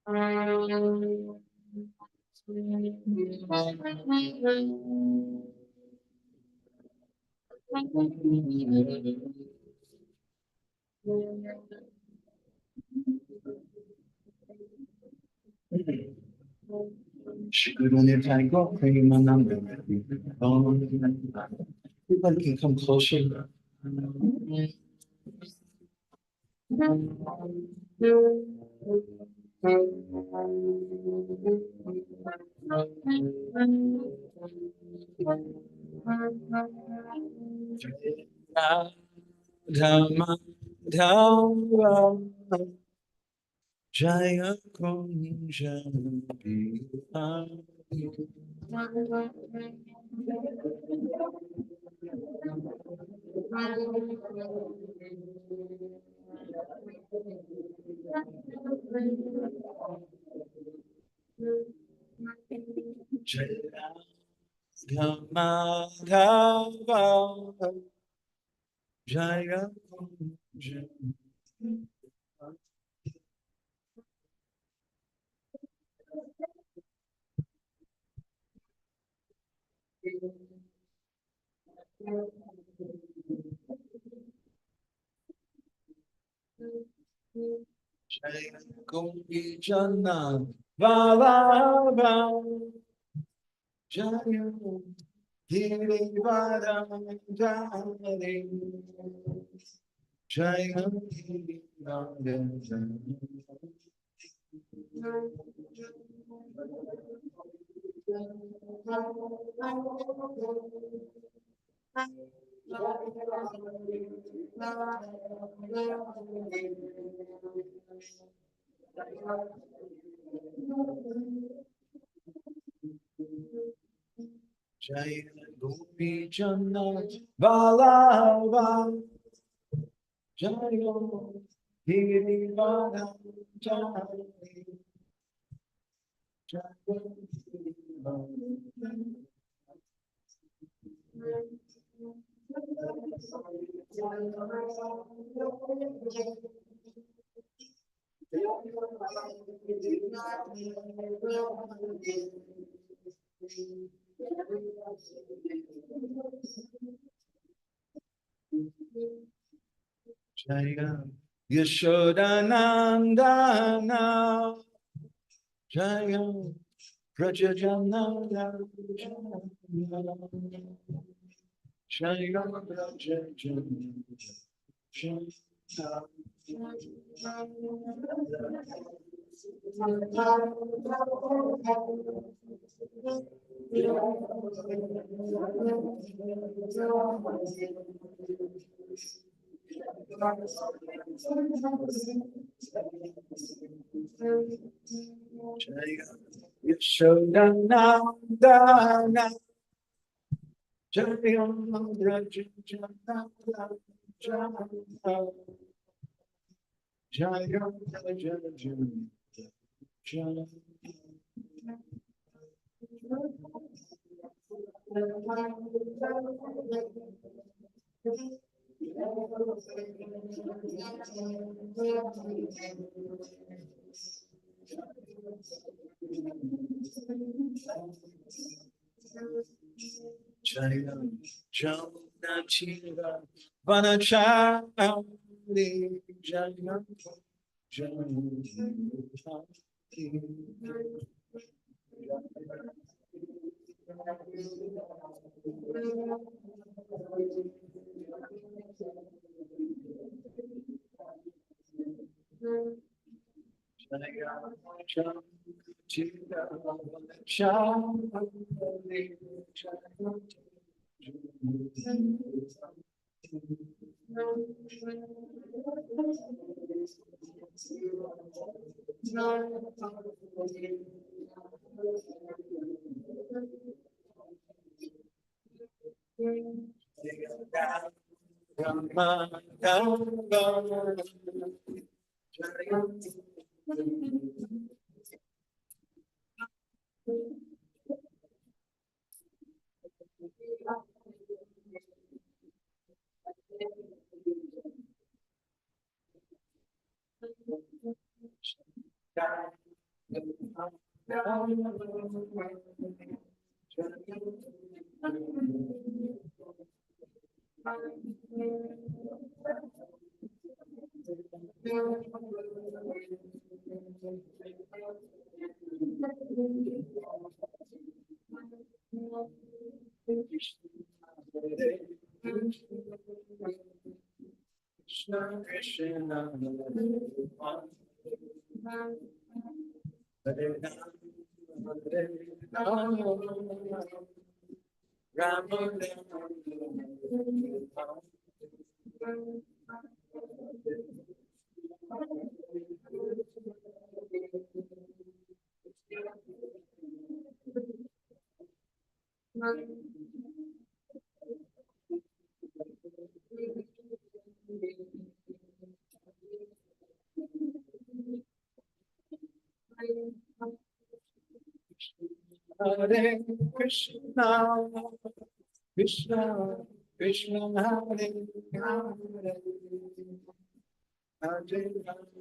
People can come closer. Dhamma Dhamma Jaya Kunja Bihari Jaya Dhamma Dhamma Jaya Kunja Jaya Kunja Jana Valava Jaya Hiri Varanjari Jaya Hiri Varanjari Jaya Gopi Jana Valava Jaya Hiri Varanjari Jaya Hiri Varanjari Jaya Yashodanandana Jaya Prajajananda Jaya Yashodanandana Jaya Prajajananda Jaya Jaya Jaya Jamnachira Vanachari Jaya Krishna Krishna Hare Ram Ram Hare Krishna Krishna Krishna Hare Hare Hare Hare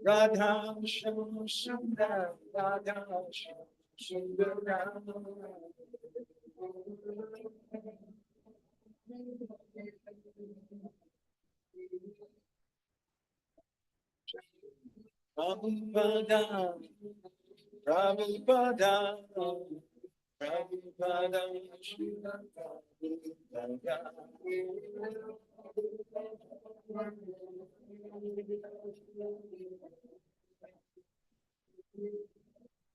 Radha Sundar Radha Sundar Prabhupada Prabhupada Prabhupada Srila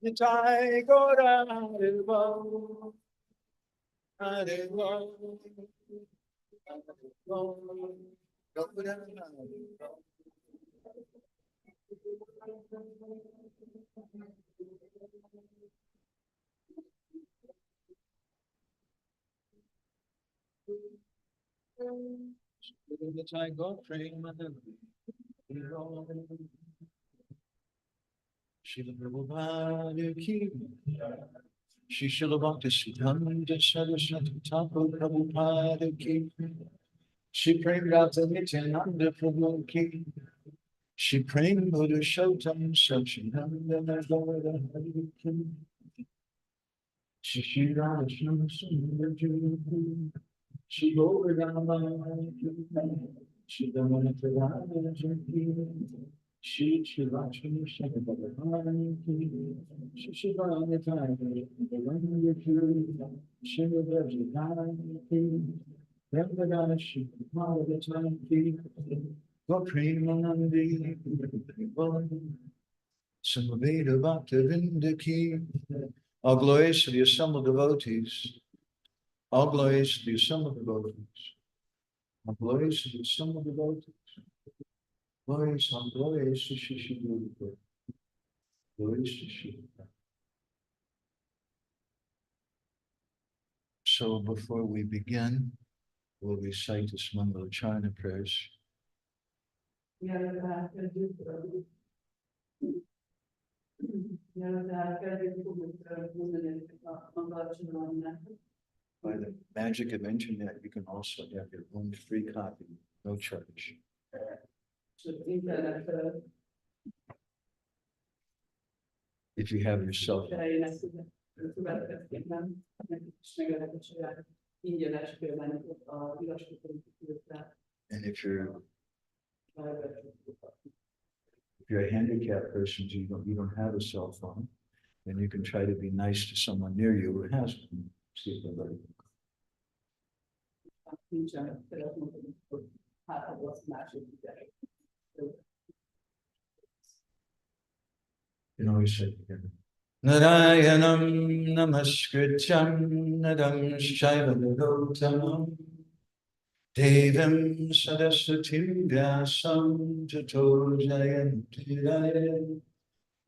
Nitai Gora Haribo Haribo Gora Haribo Nitai Gora Srila Prabhupada Ki Shri Srila Bhakti Siddhanta Saraswati Thakur Prabhupada Ki Shri Prem Rata Nityananda Prabhu Ki Shri Prem Buddha Shotam Sachinanda Nagara Hari Ki Shri Radha Sundar Jyoti Shri Govardhana Ki Shri Damanatara Jyoti Shri Lakshmi Shri Shri Shivani Thakur Shri Vrajadham Hungary Shri Qualification Premanandi Samaveda Bhaktavinda Ki. All glories to the assembled devotees. All glories to the assembled devotees. All glories to the assembled devotees. Glories, all glories to Shri Guru. Glories to Shri. So before we begin, we'll recite the Mangala Charana prayers. By the magic of internet, you can also have your own free copy, no charge. If you have your cell phone. And if you're a handicapped person, you don't have a cell phone, then you can try to be nice to someone near you who has one. See if they're ready. You know, we say together. Narayanam namaskrityam nadam shaiva narotamam Devam Saraswatim Vyasam Tato Jayantiraya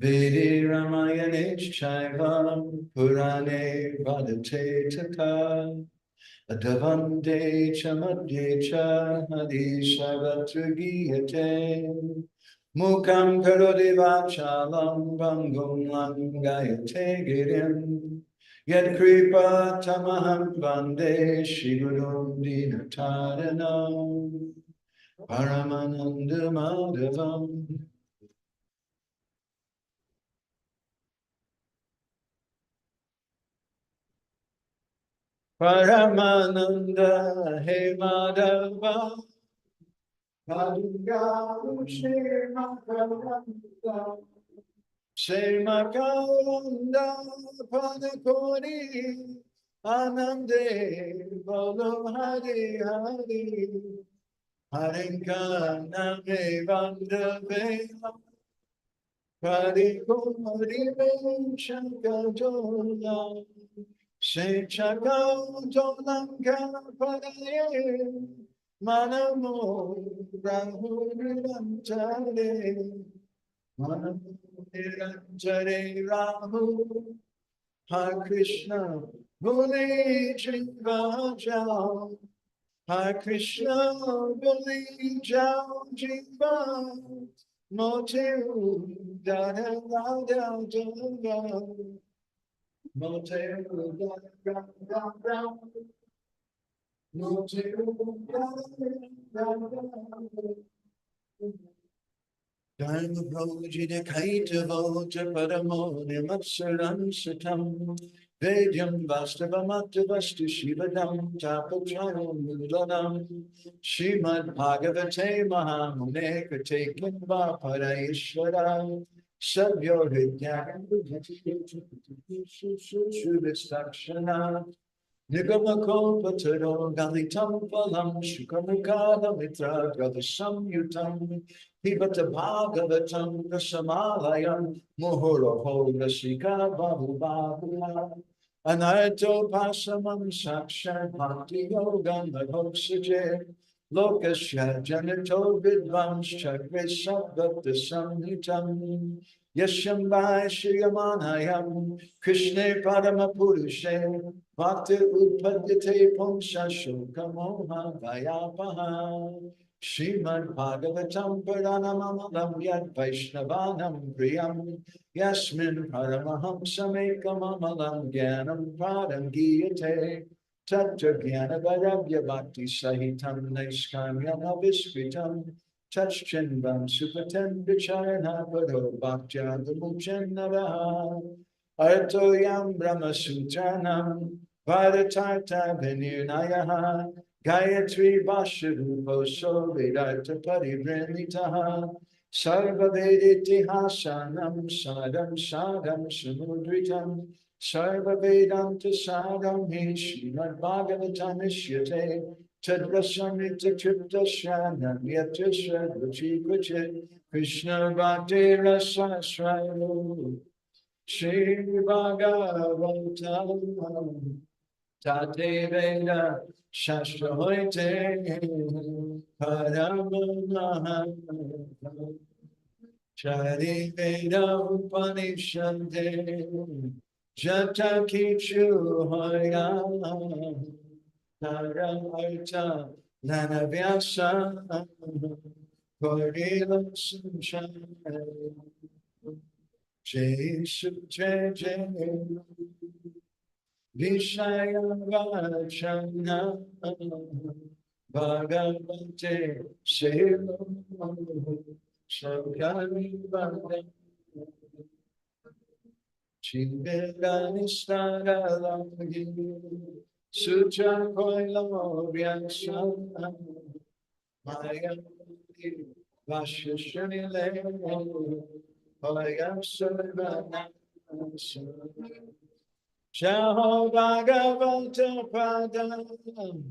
Vedi Ramayane Chaivam Purane Vadate Tata Adavande Chamadye Cha Hadi Sarvatra Giyate Mukam Karodi Vachalam Bangum Langayate Girim Yad Kripa Tamaham Vande Shigurum Dinataranam Paramananda Madhavam Paramananda He Madhava Padungaru Shemakaranda Panakori Anande Bolo Hari Hari Harinkana Vandave Parikumari Shankatola Shechakatolanka Padaye Manamo Rahurirantare Manamo Nirantare Rahu Hare Krishna Muni Jivajal Hare Krishna Bali Jao Jiva Moteru Dada Rada Dada Moteru Dada Rada Moteru Dada Rada Dharma Brojita Kaita Vota Paramo Nimatsaram Satam Vedyam Vastava Mata Vastu Shivadam Tapachayam Mulanam Shrimad Bhagavate Mahamune Kate Kimba Paraishvara Sabyo Hrityam Shubhistakshana Nigamakalpataro Galitam Palam Shukamukala Mitra Gavasam Yutam Pivata Bhagavatam Rasamalayam Muhuraho Rasika Bahu Bahula Anarto Pasamam Saksha Bhakti Yogam Madhoksaje Lokasya Janito Vidvams Chakre Sabdata Samhitam Yashambhai Shriyamanayam Krishna Paramapurushe Bhakti Utpadite Pumsa Shokamoha Vayapaha Srimad Bhagavatam Paranamalam Yad Vaishnavanam Priyam Yasmin Paramahamsamekamalam Gyanam Pradam Giyate Tattva Jnana Vairagya Bhakti Sahitam Naiskamyam Aviskritam Tachchinvam Supatem Vicharana Pado Bhaktya Vimuchanavaha Artoyam Brahma Sutranam Vadatarta Vinirnayaha Gayatri Vasharupo So Vedanta Paribrinitaha Sarva Vediti Hasanam Sadam Sadam Samudritam Sarva Vedanta Sadam Hi Srimad Bhagavatam Ishyate Tadrasamrita Tripta Shanam Yatisha Ruchi Kuchit Krishna Bhakti Rasa Swayo Shri Bhagavatam Tate Veda Shastra Hoite Paramana Chari Veda Upanishande Jata Kichu Hoya Naravarta Nanavyasa Korila Sunshine Jai Jai Jai Vishayavachana Bhagavate Shiva Shakari Bhagavate Chindagani Staralangi Sucha Koilo Vyasana Mayamati Vashishrile Payam Sarvana Shaho Bhagavata Padam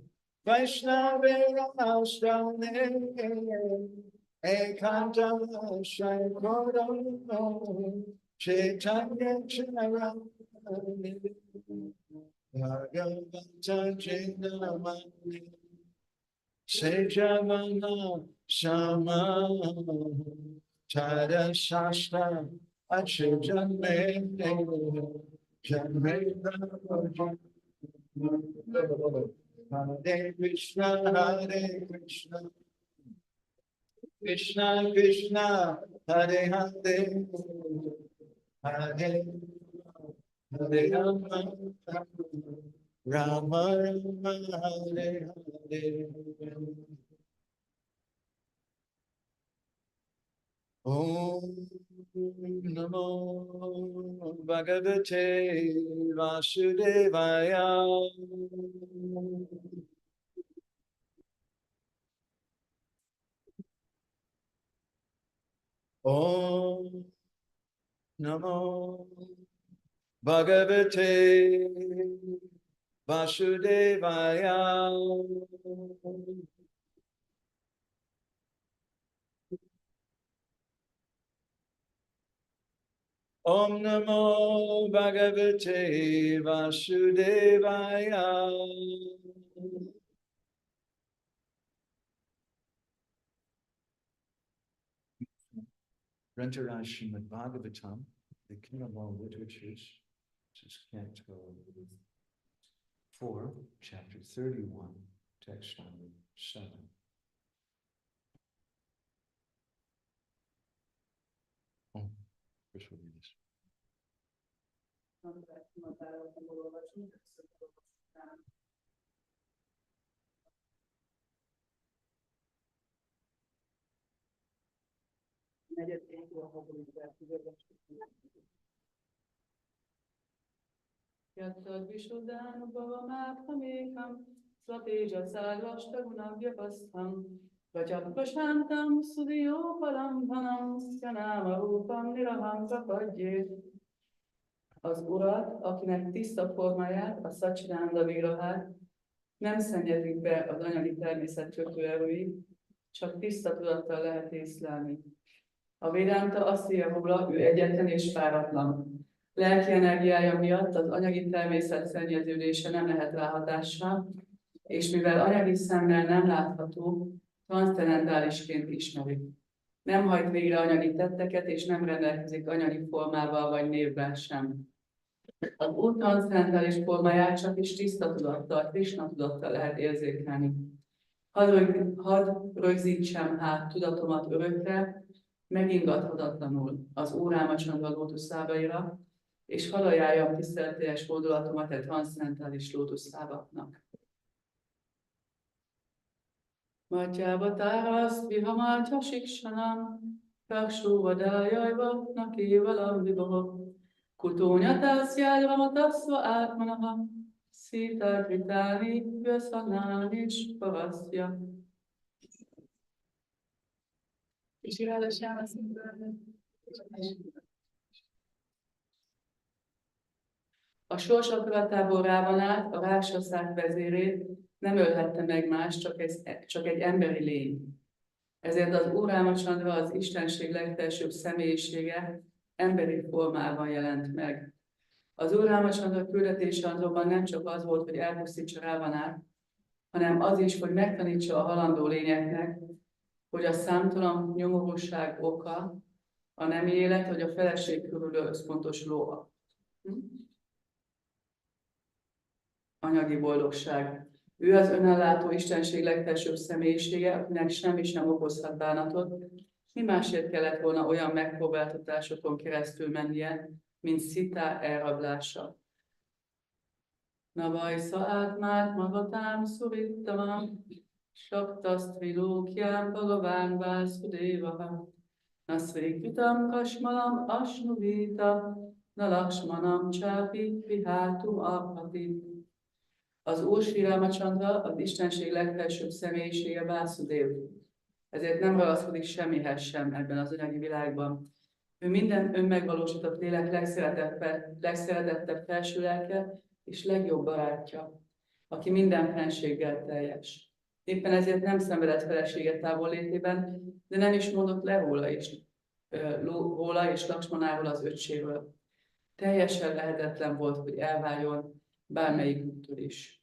Vaishnavira Austane Ekanta Shaikoram Chaitanya Charani Bhagavata Chinamani Sejavana Shama Chara Shastra Ache janme janme Hare Krishna, Krishna Krishna, Hare Hare, Hare Hare Rama, Rama Rama, Hare Hare. Om Namo Bhagavate Vasudevaya. Om Namo Bhagavate Vasudevaya. Om Namo Bhagavate Vasudevaya. Rentaraj Srimad Bhagavatam, the King of all literatures, this is Canto 4, Chapter 31, text number 7. Oh, first we'll read this. Yattad Vishuddhanubhavamathamekam Svateja Sarvashtagunabhyapastham Vajat Prashantam Sudiyopalam Dhanam Syanama Rupam Niraham Prapadye. Az Urat, akinek tiszta formáját, a Sacsinanda Virahát nem szennyezik be az anyagi természet kötőerői, csak tiszta tudattal lehet észlelni. A Védánta azt írja róla, ő egyetlen és páratlan. Lelki energiája miatt az anyagi természet szennyeződése nem lehet rá hatással, és mivel anyagi szemmel nem látható, transzcendentálisként ismeri. Nem hajt végre anyagi tetteket, és nem rendelkezik anyagi formával vagy névvel sem. Az Úr transzcendentális formáját csak is tiszta tudattal, Krisna tudattal lehet érzékelni. Hadd rögzítsem át tudatomat örökre, megingathatatlanul az Órámacsandra lótuszábaira, és hadd ajánljam tiszteleteljes fordulatomat egy transzcendentális lótuszábaknak. Matjába tárasz, vihamartya siksanam, kaksúvadájajva, nakévalam vibohok, kutónyatászjádra taszva átmanaha, szítát vitáni, vösszanán és parasztja. És irádasán az a sors akaratából rában át a ráksaszák vezérét nem ölhette meg más, csak egy emberi lény. Ezért az Úr Rámacsandra, az Istenség legfelsőbb személyisége emberi formában jelent meg. Az Úr Rámacsandra küldetése azonban nem csak az volt, hogy elpusztítsa Rávanát, hanem az is, hogy megtanítsa a halandó lényeknek, hogy a számtalan nyomorúság oka a nemi élet, vagy a feleség körül összpontosuló anyagi boldogság. Ő az önellátó Istenség legfelsőbb személyisége, akinek semmi sem okozhat bánatot. Mi másért kellett volna olyan megpróbáltatásokon keresztül mennie, mint Szita elrablása. Navajsza átmát magatám szurittamam, Saktaszt vilókjám Bhagaván Vászudévaha, Naszvékvitam kasmalam asnuvita, Na laksmanam csápi vihátum apati. Az Úr Sri Rámacsandra, az Istenség legfelsőbb személyisége Vásudév. Ezért nem ragaszkodik semmihez sem ebben az anyagi világban. Ő minden önmegvalósított lélek legszeretettebb felső lelke és legjobb barátja, aki minden fenséggel teljes. Éppen ezért nem szenvedett felesége távollétében, de nem is mondott le róla és Laksmanáról, az öccséről. Teljesen lehetetlen volt, hogy elváljon bármelyiküktől is.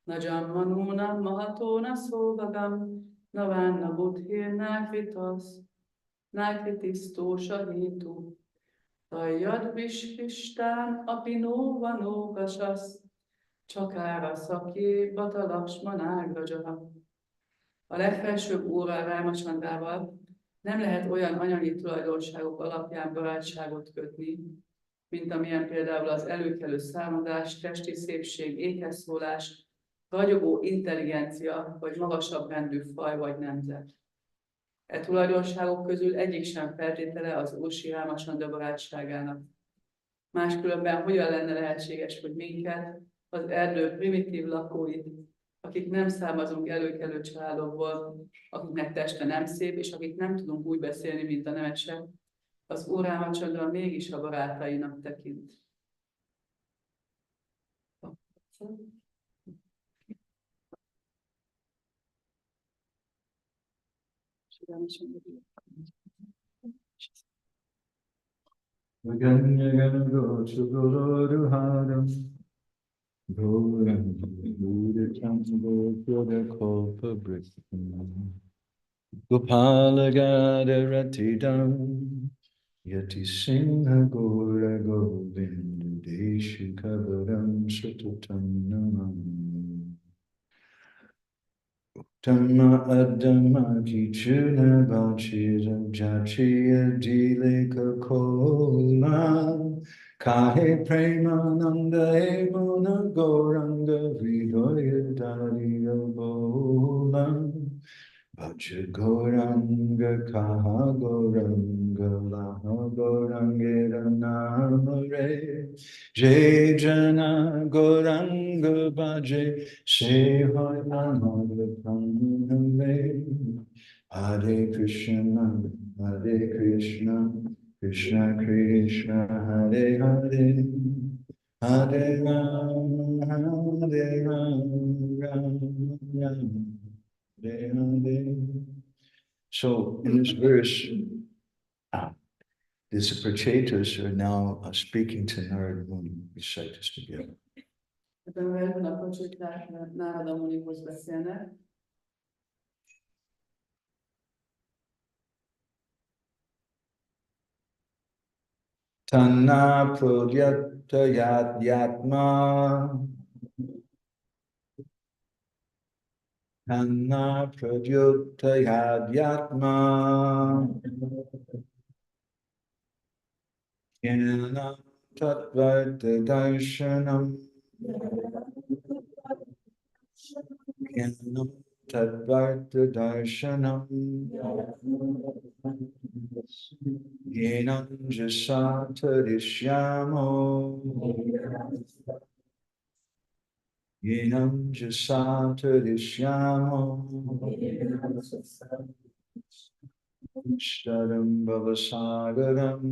Najam manuna mahatona szóvagam, navanna buddhirnák vitasz. Nákritisztó sahétu, Tajjad Viskistán, Apinó Vanó Kasasz, Csakára Szakjé, Bata Laksmanágraja. A legfelsőbb úrral Rámacsandával nem lehet olyan anyagi tulajdonságok alapján barátságot kötni, mint amilyen például az előkelő számadás, testi szépség, ékeszólás, ragyogó intelligencia, vagy magasabb rendű faj vagy nemzet. E tulajdonságok közül egyik sem feltétele az ősi Rámacsanda barátságának. Máskülönben hogyan lenne lehetséges, hogy minket, az erdő primitív lakóit, akik nem származunk előkelő családokból, akiknek teste nem szép, és akik nem tudunk úgy beszélni, mint a nemesek, az Úr Rámacsandra mégis a barátainak tekint. Ganyaganagochuguruharam Gauram Gurukambhokyodakolpabhritam Gopalagadaratitam Yati Singha Gora Govindeshu Kabaram Satutam Namam Dhamma Adhamma Kichuna Bachira Jachia Dileka Kola Kahe Premananda Emuna Goranga Vidoya Dariya Bola Vacha Goranga Kaha Goranga Laha Gorangera Namare Jai Jana Goranga Bhaje Sehoy Amara Praname Hare Krishna Krishna Krishna Hare Hare Hare Rama Hare Rama So in this verse, the Prachetas are now speaking to Narada Muni. Recite this together. Ebben a versben a Pracheták Nárada Munihoz beszélnek. Tanna prodyatta yatma Tanna pradyutta yatma Jnana tattvarta darshanam Jnana tattvarta darshanam Yenam jasatarishyamo Yenam jasatarishyamo Tushtaram bhavasagaram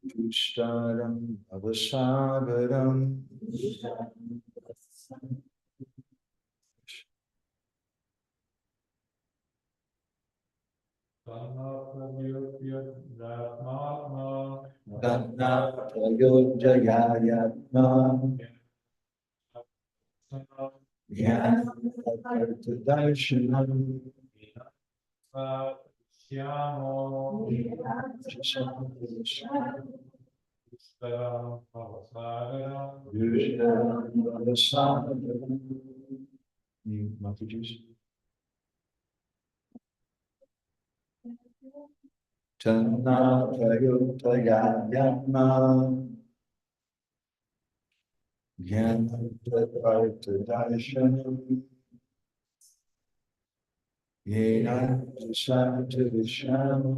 Tushtaram bhavasagaram Tanna prayojayayatma Jnana tattvarta darshanam Tanna prayojayayatma Jnana tattvarta darshanam Yenam jasatarishyamo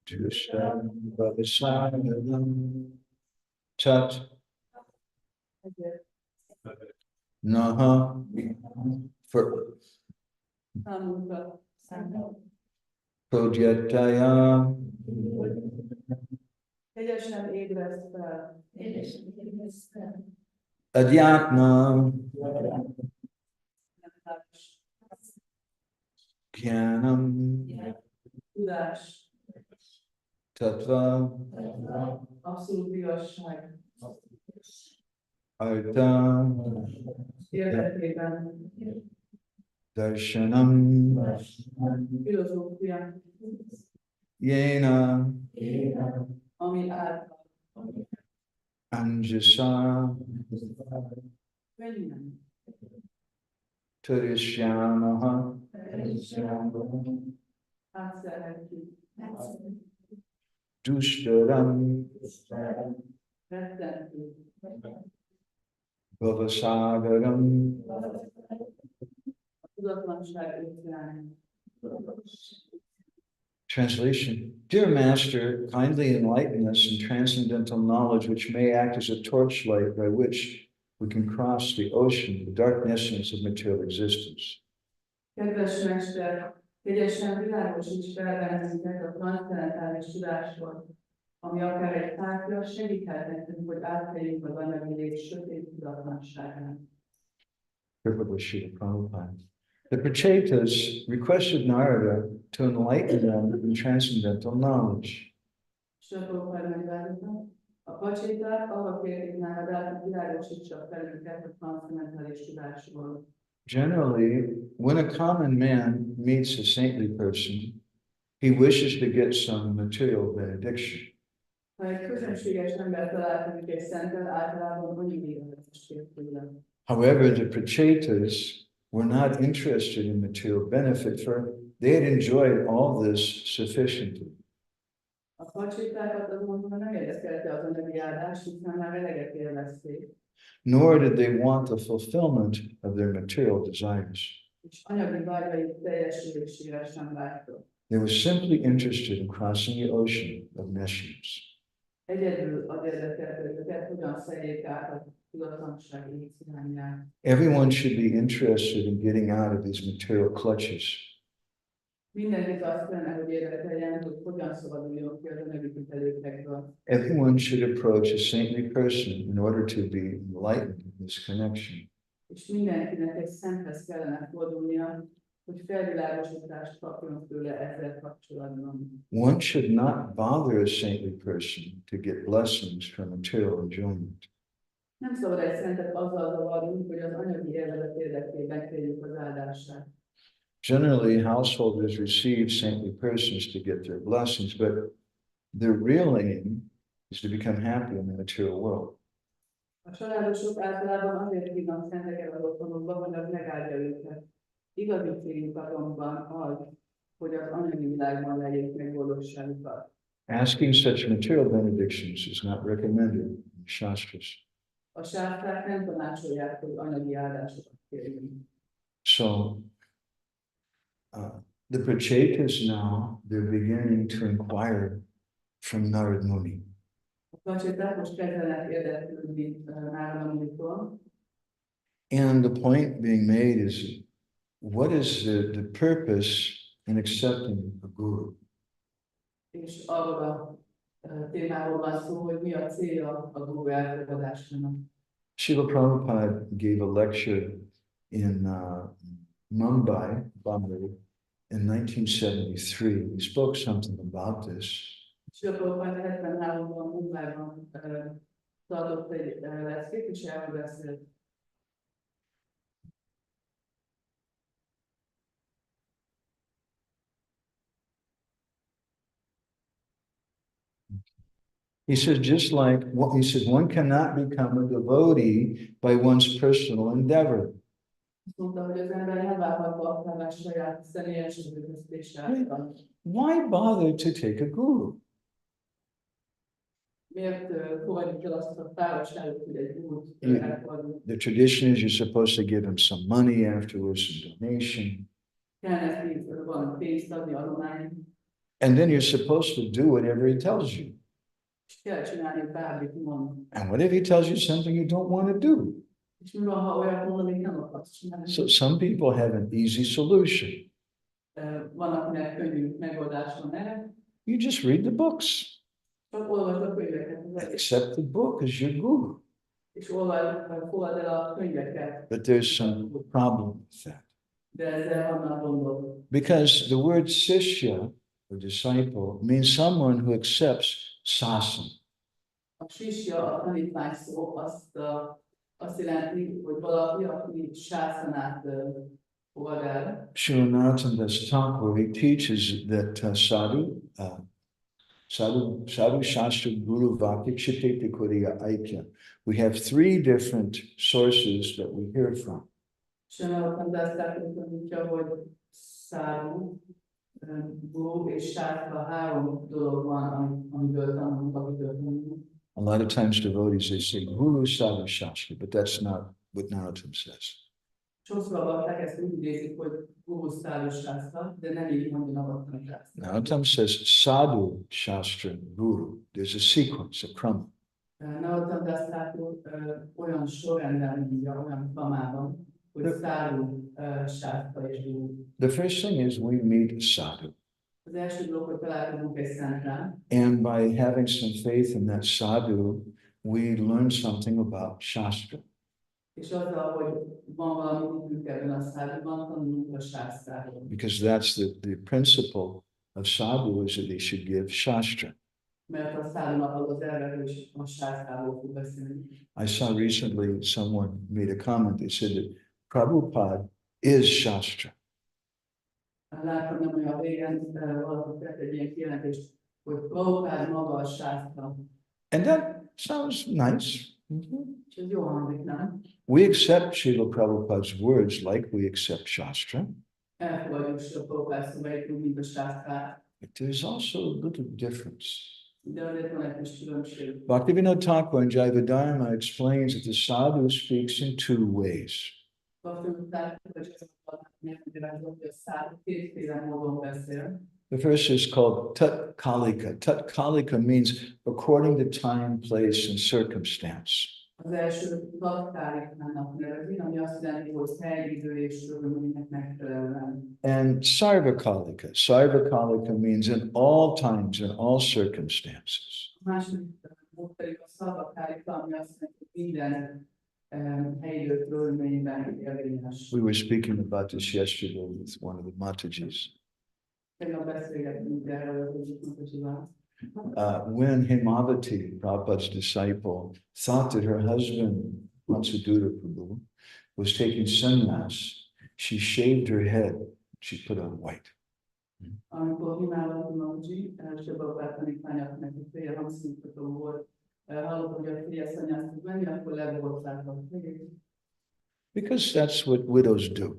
Tushtaram bhavasagaram Tat Naha for Prodyataya Egyesen ébredsz fel. Adhyatma Jnanam Tudás. Tattva Abszolút igazság. Artha Érdekében. darshanam filozófia, yena ami által anjasa könnyen turishyamaha átszerhetjük, dushtaram rettentő, bhavasagaram a tudatlanság óceánja. Translation. Dear Master, kindly enlighten us in transcendental knowledge which may act as a torchlight by which we can cross the ocean, the darkness of material existence. Kedves Mester, kegyesen világosíts fel bennünket a transzcendentális tudásról, ami akár egy fákja segíthet nekünk, hogy átkerüljünk az anyagi lét sötét tudatlanságán. Purport Srila Prabhupada. The Prachetas requested Narada to enlighten them in transcendental knowledge. A pacséták arra kérték Náradát, hogy világosítsa fel őket a transzcendentális tudásról. Generally, when a common man meets a saintly person, he wishes to get some material benediction. Ha egy közönséges ember találkozik egy szenttel, általában anyagi élvezést kér tőle. However, the Prachetas were not interested in material benefit, for they had enjoyed all this sufficiently. A pacsétákat azonban nem érdekelte az anyagi áldás, hiszen már eleget élvezték. Nor did they want the fulfillment of their material desires. És anyagi vágyaik teljesülésére sem vágytak. They were simply interested in crossing the ocean of messiness. Egyedül az érdekelt őket, hogyan szeljék át a tudatlanság irányát. Everyone should be interested in getting out of these material clutches. Mindenkit azt kellene, hogy érdekeljen, hogy hogyan szabaduljon ki az anyagi kötelékekből. Everyone should approach a saintly person in order to be enlightened in this connection. És mindenkinek egy szenthez kellene fordulnia, hogy felvilágosítást kapjon tőle ezzel kapcsolatban. One should not bother a saintly person to get blessings from material enjoyment. Nem szabad egy szentet azzal zavarnunk, hogy az anyagi élvezet érdekében kérjük az áldását. Generally, householders receive saintly persons to get their blessings, but their real aim is to become happy in the material world. A családosok általában azért hívnak szenteket az otthonokba, hogy az megáldja őket. Igazi céljuk azonban az, hogy az anyagi világban legyék meg boldogságukat. Asking such material benedictions is not recommended in the Shastras. A sástrák nem tanácsolják, hogy anyagi áldásokat kérjünk. So, the Prachetas now, they're beginning to inquire from Narad Muni. A pacséták most kezdenek érdeklődni Nárada Munitól. And the point being made is, what is the purpose in accepting a guru? És arról a témáról van szó, hogy mi a célja a guru elfogadásának. Srila Prabhupada gave a lecture in Mumbai, Bombay, in 1973. He spoke something about this. Sőt, 73-ban Mumbaiban tartott egy leckét, és erről beszélt. He says, just like, he says, one cannot become a devotee by one's personal endeavor. Mondta, hogy az ember nem válhat baktára saját személyes erőfeszítése által. Why bother to take a guru? Miért fogadjuk el azt a távolságot, hogy egy gurút elfogadjuk? The tradition is you're supposed to give him some money afterwards, some donation. Kell neki valami pénzt adni, adományt, And then you're supposed to do whatever he tells you. és kell csinálni bármit mond. And what if he tells you something you don't want to do? És mi van, ha olyat mond, amit nem akarsz csinálni? So some people have an easy solution. Van, akinek könnyű megoldás van erre. You just read the books. Csak olvasd a könyveket. Accept the book as your guru. És fogadd el a könyveket. But there's some problem with that. De ezzel vannak gondok. Because the word sishya, or disciple, means someone who accepts sasana. A sisja, a tanítvány szó azt jelenti, hogy valaki, aki sászanát fogad el. Srila Narottam Das Thakur, he teaches that Sadhu Shastra Guru Vakya Chitte Kuriya Aikya. We have three different sources that we hear from. És Narottam Das Thakur tanítja, hogy szálló, guru és sátra három dolog van, amiből tanulunk. A lot of times devotees, they say Guru Sadhu Shastra, but that's not what Narottam says. Sokszor a ezt úgy idézik, hogy guru szálló sátra, de nem így mondja Narottam sátra. Narottam says Sadhu Shastra Guru. There's a sequence, a krama. Narottam Das Thakur olyan sorrendben mondja, olyan kramában, hogy szálló sátra és guru. The first thing is we meet Sadhu. Az első dolog, hogy találkozunk egy szentrán, And by having some faith in that sadhu, we learn something about Shastra. és azzal, hogy van valami hitünk ebben a szádban, tanulunk a sásztráról. Because that's the principle of sadhu is that they should give Shastra. Mert a szádnak az elve, hogy a sásztráról fog beszélni. I saw recently someone made a comment, they said that Prabhupada is Shastra. Láttam nem olyan régen, valaki tett egy ilyen kijelentést, hogy Prabhupád maga a sásztra. And that sounds nice. És ez jó hangzik, nem? We accept Srila Prabhupada's words like we accept Shastra. Elfogadjuk a Prabhupád szavait, úgy, mint a sásztrát. But there's also a little difference. De azért van egy kis különbség. Bhaktivinoda Thakur in Jaiva Dharma explains that the sadhu speaks in two ways. The first is called Tat Kalika. Tat Kalika means according to time, place, and circumstance. Az első tatkálikának nevezi, ami azt jelenti, hogy hely, idő és körülménynek megfelelően. And Sarvakalika. Sarvakalika means in all times, in all circumstances. A második pedig a szarvakálika, ami azt jelenti, hogy minden helyi idő körülményben érvényes. We were speaking about this yesterday with one of the Matajis. Tegnap beszélgettünk erről az egyik Matajival. When Himavati, Prabhupada's disciple, thought that her husband, Matsudura Prabhu, was taking sannyas, she shaved her head, she put on white. Amikor Himavati Mataji, Prabhupád tanítványát neki fél hangszíntató volt, hallott, hogy a fia szanyászt tud venni, akkor leborozták a fejét. Because that's what widows do.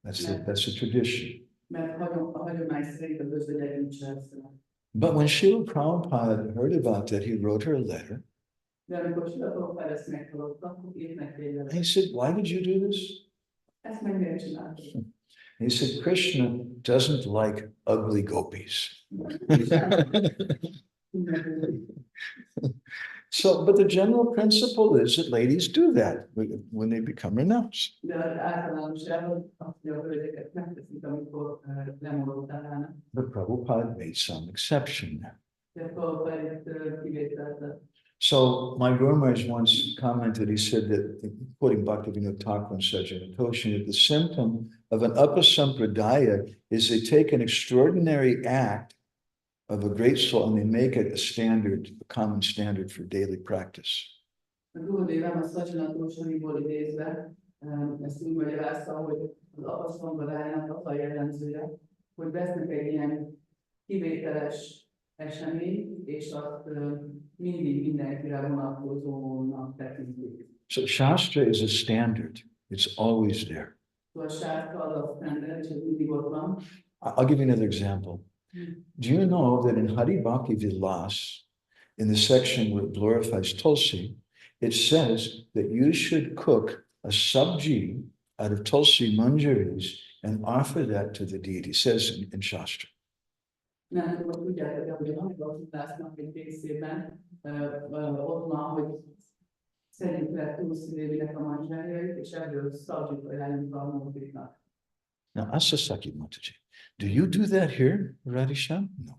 That's a tradition. Mert a hagyomány szerint az özvegyek nincs elszeret. But when Srila Prabhupada heard about that, he wrote her a letter. De amikor Srila Prabhupád ezt meghallotta, akkor írt neki egy levelet. And he said, why did you do this? Ezt meg miért csináltad? He said, Krishna doesn't like ugly gopis. So, but the general principle is that ladies do that when they become renounced. De általánosságban azt, hogy a hölgyeket megteszik, amikor lemondották állnak. But Prabhupada made some exception there. De Prabhupád kivételt tett. So my Guru Maharaj once commented, he said that, quoting Bhaktivinoda Thakur and Sajjana Toshini, that the symptom of an upasampradaya is they take an extraordinary act of a great soul and they make it a standard, a common standard for daily practice. A Gurudévem a Sajjana Toshiniból idézve ezt úgy magyarázta, hogy az apasztambadájának a jellemzője, hogy vesznek egy ilyen kivételes esemény, és azt mindig mindenkire vonatkozónak tekintik. So Shastra is a standard. It's always there. A sátra az a standard, és ez mindig ott van. I'll give you another example. Do you know that in Hari Bhakti Vilas, in the section where it glorifies Tulsi, it says that you should cook a sabji out of Tulsi manjaris and offer that to the deity. It says in Shastra. Nem tudom, hogy tudjátok, hogy a Hangolásnak egy részében ott van, hogy szedjük le Tulsi Dévinek a manzsárjait, és ebből szabjuk ajánlunk a Murtiknak. Now, Asasaki Mataji, do you do that here, Radhisha? No.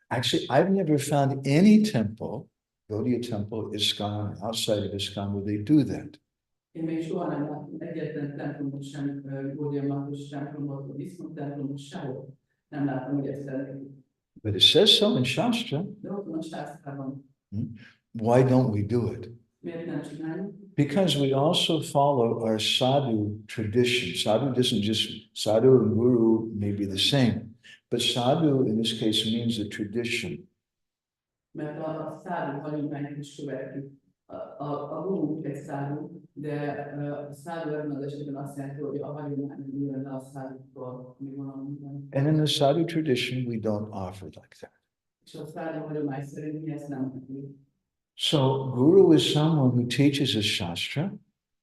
Actually, I've never found any temple, Gaudiya temple, ISKCON, outside of ISKCON, where they do that. Én még soha nem láttam egyetlen templomot sem, Gaudiya Matos templomot, vagy ISKCON templomot sehol. Nem láttam, hogy ezt szeretnék. But it says so in Shastra. De ott van a sásztrában. Why don't we do it? Miért nem csináljuk? Because we also follow our sadhu tradition. Sadhu doesn't just, sadhu and guru may be the same, but sadhu in this case means a tradition. Mert a szálló hagyományt is követjük. A gurú egy szálló, de a szálló ebben az esetben azt jelenti, hogy a hagyomány jön le a szállótól, ami van. And in the sadhu tradition, we don't offer like that. És a szálló hagyomány szerint mi ezt nem tudjuk. So guru is someone who teaches us shastra.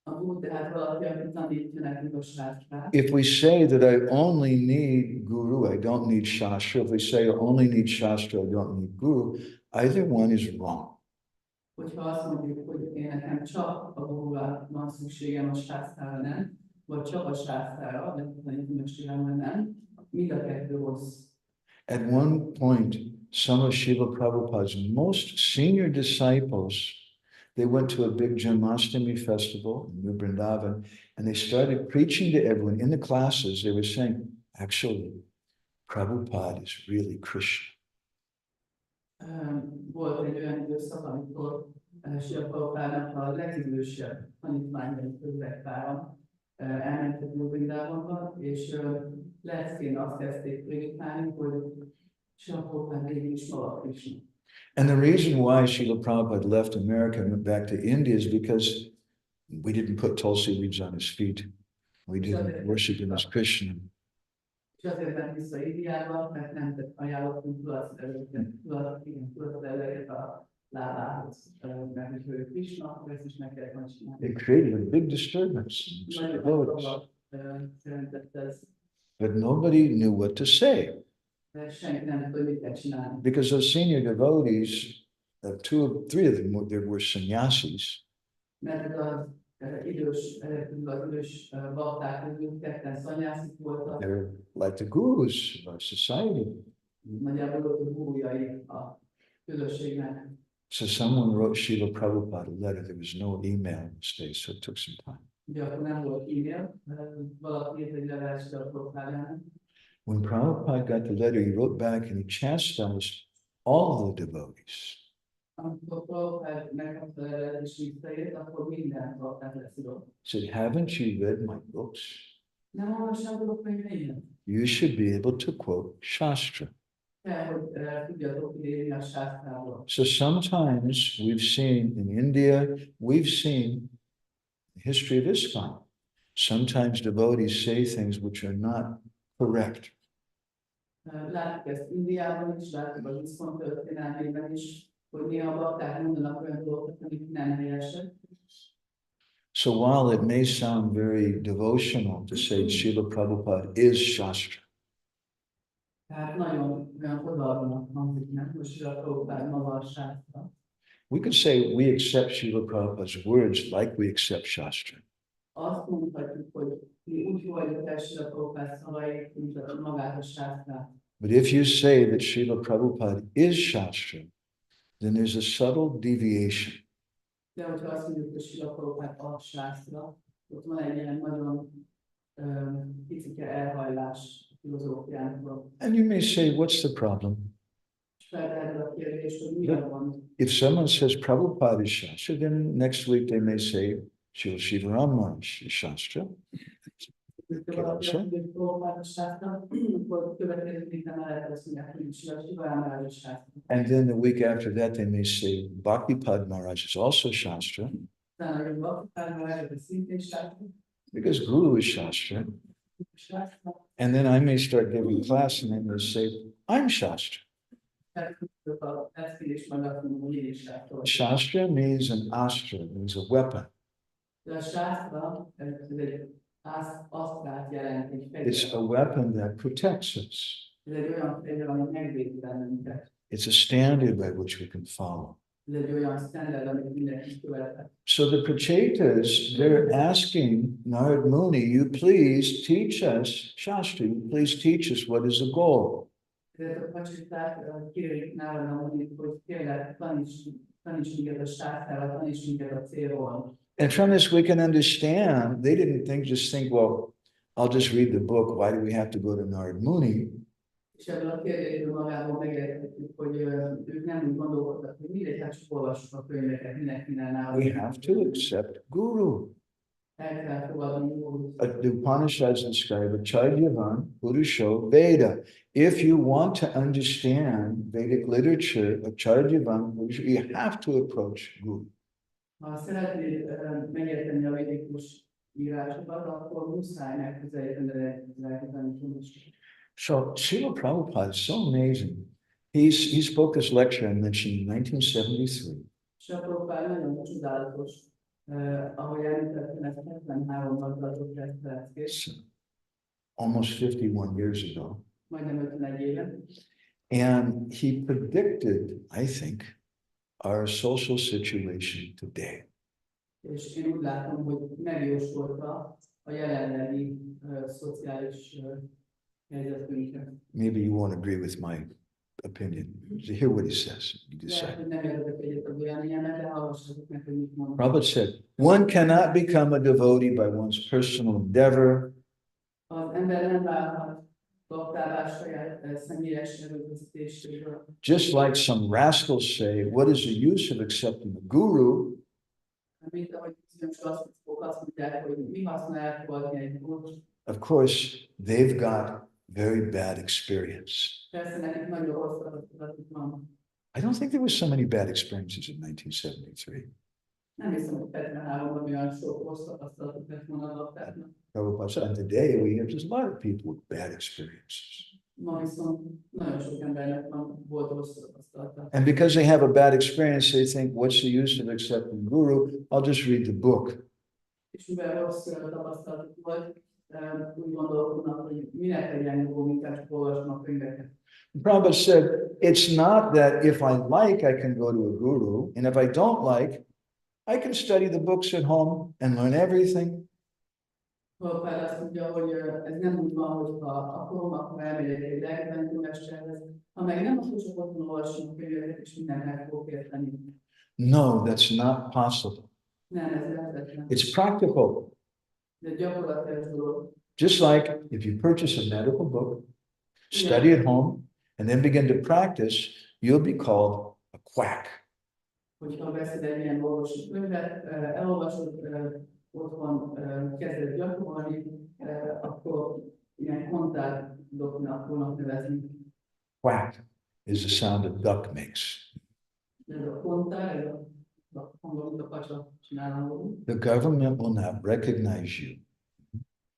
A gurú tehát valaki, aki tanítja nekünk a sástrát. If we say that I only need guru, I don't need shastra. If we say I only need shastra, I don't need guru, either one is wrong. Hogyha azt mondjuk, hogy én nekem csak a gurúra van szükségem, a sásztára nem, vagy csak a sásztára, de tanítműségem nem, mind a kettő rossz. At one point, some of Srila Prabhupada's most senior disciples, they went to a big Janmashtami festival in New Vrindavan, and they started preaching to everyone in the classes. They were saying, actually, Prabhupada is really Krishna. Volt egy olyan időszak, amikor Srila Prabhupádnak a legidősebb tanítványai között páran elmentek New Vrindavanba, és leckén azt kezdték prédikálni, hogy Srila Prabhupád végül is maga Krishna. And the reason why Srila Prabhupada left America and went back to India is because we didn't put tulsi leaves on his feet. We didn't worship him as Krishna. És azért ment vissza Indiába, mert nem ajánlottunk tudateleket a lábához, mert hogy ő Krishna, akkor ezt is meg kellett csinálni. It created a big disturbance. But nobody knew what to say. Because those senior devotees, three of them, there were sannyasis. They're like the gurus of our society. So someone wrote Srila Prabhupada a letter. There was no email in those days, so it took some time. When Prabhupada got the letter, he wrote back and he chastised all the devotees. He said, haven't you read my books? You should be able to quote Shastra. So sometimes we've seen in India, we've seen the history of ISKCON. Sometimes devotees say things which are not correct. Látjuk ezt Indiában is, látjuk az ISKCON történelmében is, hogy néha bakták mondanak olyan dolgokat, amik nem helyesek. So while it may sound very devotional to say Srila Prabhupada is Shastra, Tehát nagyon olyan odaadónak hangzik, nem, hogy Srila Prabhupada maga a sásztra. we could say we accept Srila Prabhupada's words like we accept Shastra. Azt mondhatjuk, hogy mi úgy vagyunk el Srila Prabhupada szavait, mint a magát a sásztrát. But if you say that Srila Prabhupada is Shastra, then there's a subtle deviation. De hogyha azt mondjuk, hogy Srila Prabhupada a sásztra, ott van egy ilyen nagyon picike elhajlás filozófiánkból. And you may say, what's the problem? És felteheted a kérdést, hogy mi a van. If someone says Prabhupada is Shastra, then next week they may say Srila Shivaram Maharaj is Shastra. And then the week after that, they may say Bhaktipada Maharaj is also Shastra. Because Guru is Shastra. And then I may start giving class and they may say, I'm Shastra. Shastra means an astra, means a weapon. It's a weapon that protects us. It's a standard by which we can follow. So the Prachetas, they're asking Narad Muni, you please teach us Shastra, you please teach us what is the goal. And from this we can understand, they didn't just think, well, I'll just read the book, why do we have to go to Narad Muni? És ebből a kérdésből magából megérthetjük, hogy ők nem úgy gondolkodtak, hogy mindegy, hát csak olvassuk a könyveket, mindenkinek nála. We have to accept Guru. El kell fogadni Gurut. The Upanishads describe a Chaiyavan Purusho Veda. If you want to understand Vedic literature of Chaiyavan Purusho, you have to approach Guru. Ha szeretnéd megérteni a védikus írásokat, akkor muszáj megközelíteni Gurust. So Srila Prabhupada is so amazing. He spoke this lecture I mentioned in 1973. Srila Prabhupada nagyon csodálatos, ahogy említettem, ez 73-ban tartott ezt a leckét. Almost 51 years ago. Majdnem 51 éve. And he predicted, I think, our social situation today. És én úgy látom, hogy megjósolta a jelenlegi szociális helyzetünket. Maybe you won't agree with my opinion. So hear what he says. You Lehet, decide. hogy nem értek egyet a véleményemmel, de hallgassatok meg, hogy mit mondom. Prabhupada said, one cannot become a devotee by one's personal endeavor. Az ember nem válhat doktává saját személyes erőfeszítéséből. Just like some rascals say, what is the use of accepting a guru? Mint ahogy bizonyos klasszikok azt mondják, hogy mi haszna elfogadni egy gurust. Of course, they've got very bad experience. Persze nekik nagyon rossz tapasztalatuk van. I don't think there were so many bad experiences in 1973. Nem hiszem, hogy 73-ban olyan sok rossz tapasztalatuk lett volna a doktáknak. Prabhupada said, and today we have just a lot of people with bad experiences. Ma viszont nagyon sok embernek volt rossz tapasztalata. And because they have a bad experience, they think, what's the use of accepting guru? I'll just read the book. És mivel rossz tapasztalatuk volt, úgy gondolkodnak, hogy minek legyen jó, inkább csak olvasom a könyveket. Prabhupada said, it's not that if I like, I can go to a guru, and if I don't like, I can study the books at home and learn everything. Prabhupada azt mondja, hogy ez nem úgy van, hogy ha akarom, akkor elmegyek egy lelkimentőmesterhez, ha meg nem, akkor csak otthon olvasom a könyveket, és mindent meg fogok érteni. No, that's not possible. Nem, ez lehetetlen. It's practical. De gyakorlatilag dolog. Just like if you purchase a medical book, study at home, and then begin to practice, you'll be called a quack. Hogyha veszed egy ilyen orvosi könyvet, elolvasod, otthon kezded gyakorolni, akkor ilyen kontádoknak fognak nevezni. Quack is the sound a duck makes. Ez a kontár, ez a hangom, mint a kacsa csinálom. The government will not recognize you.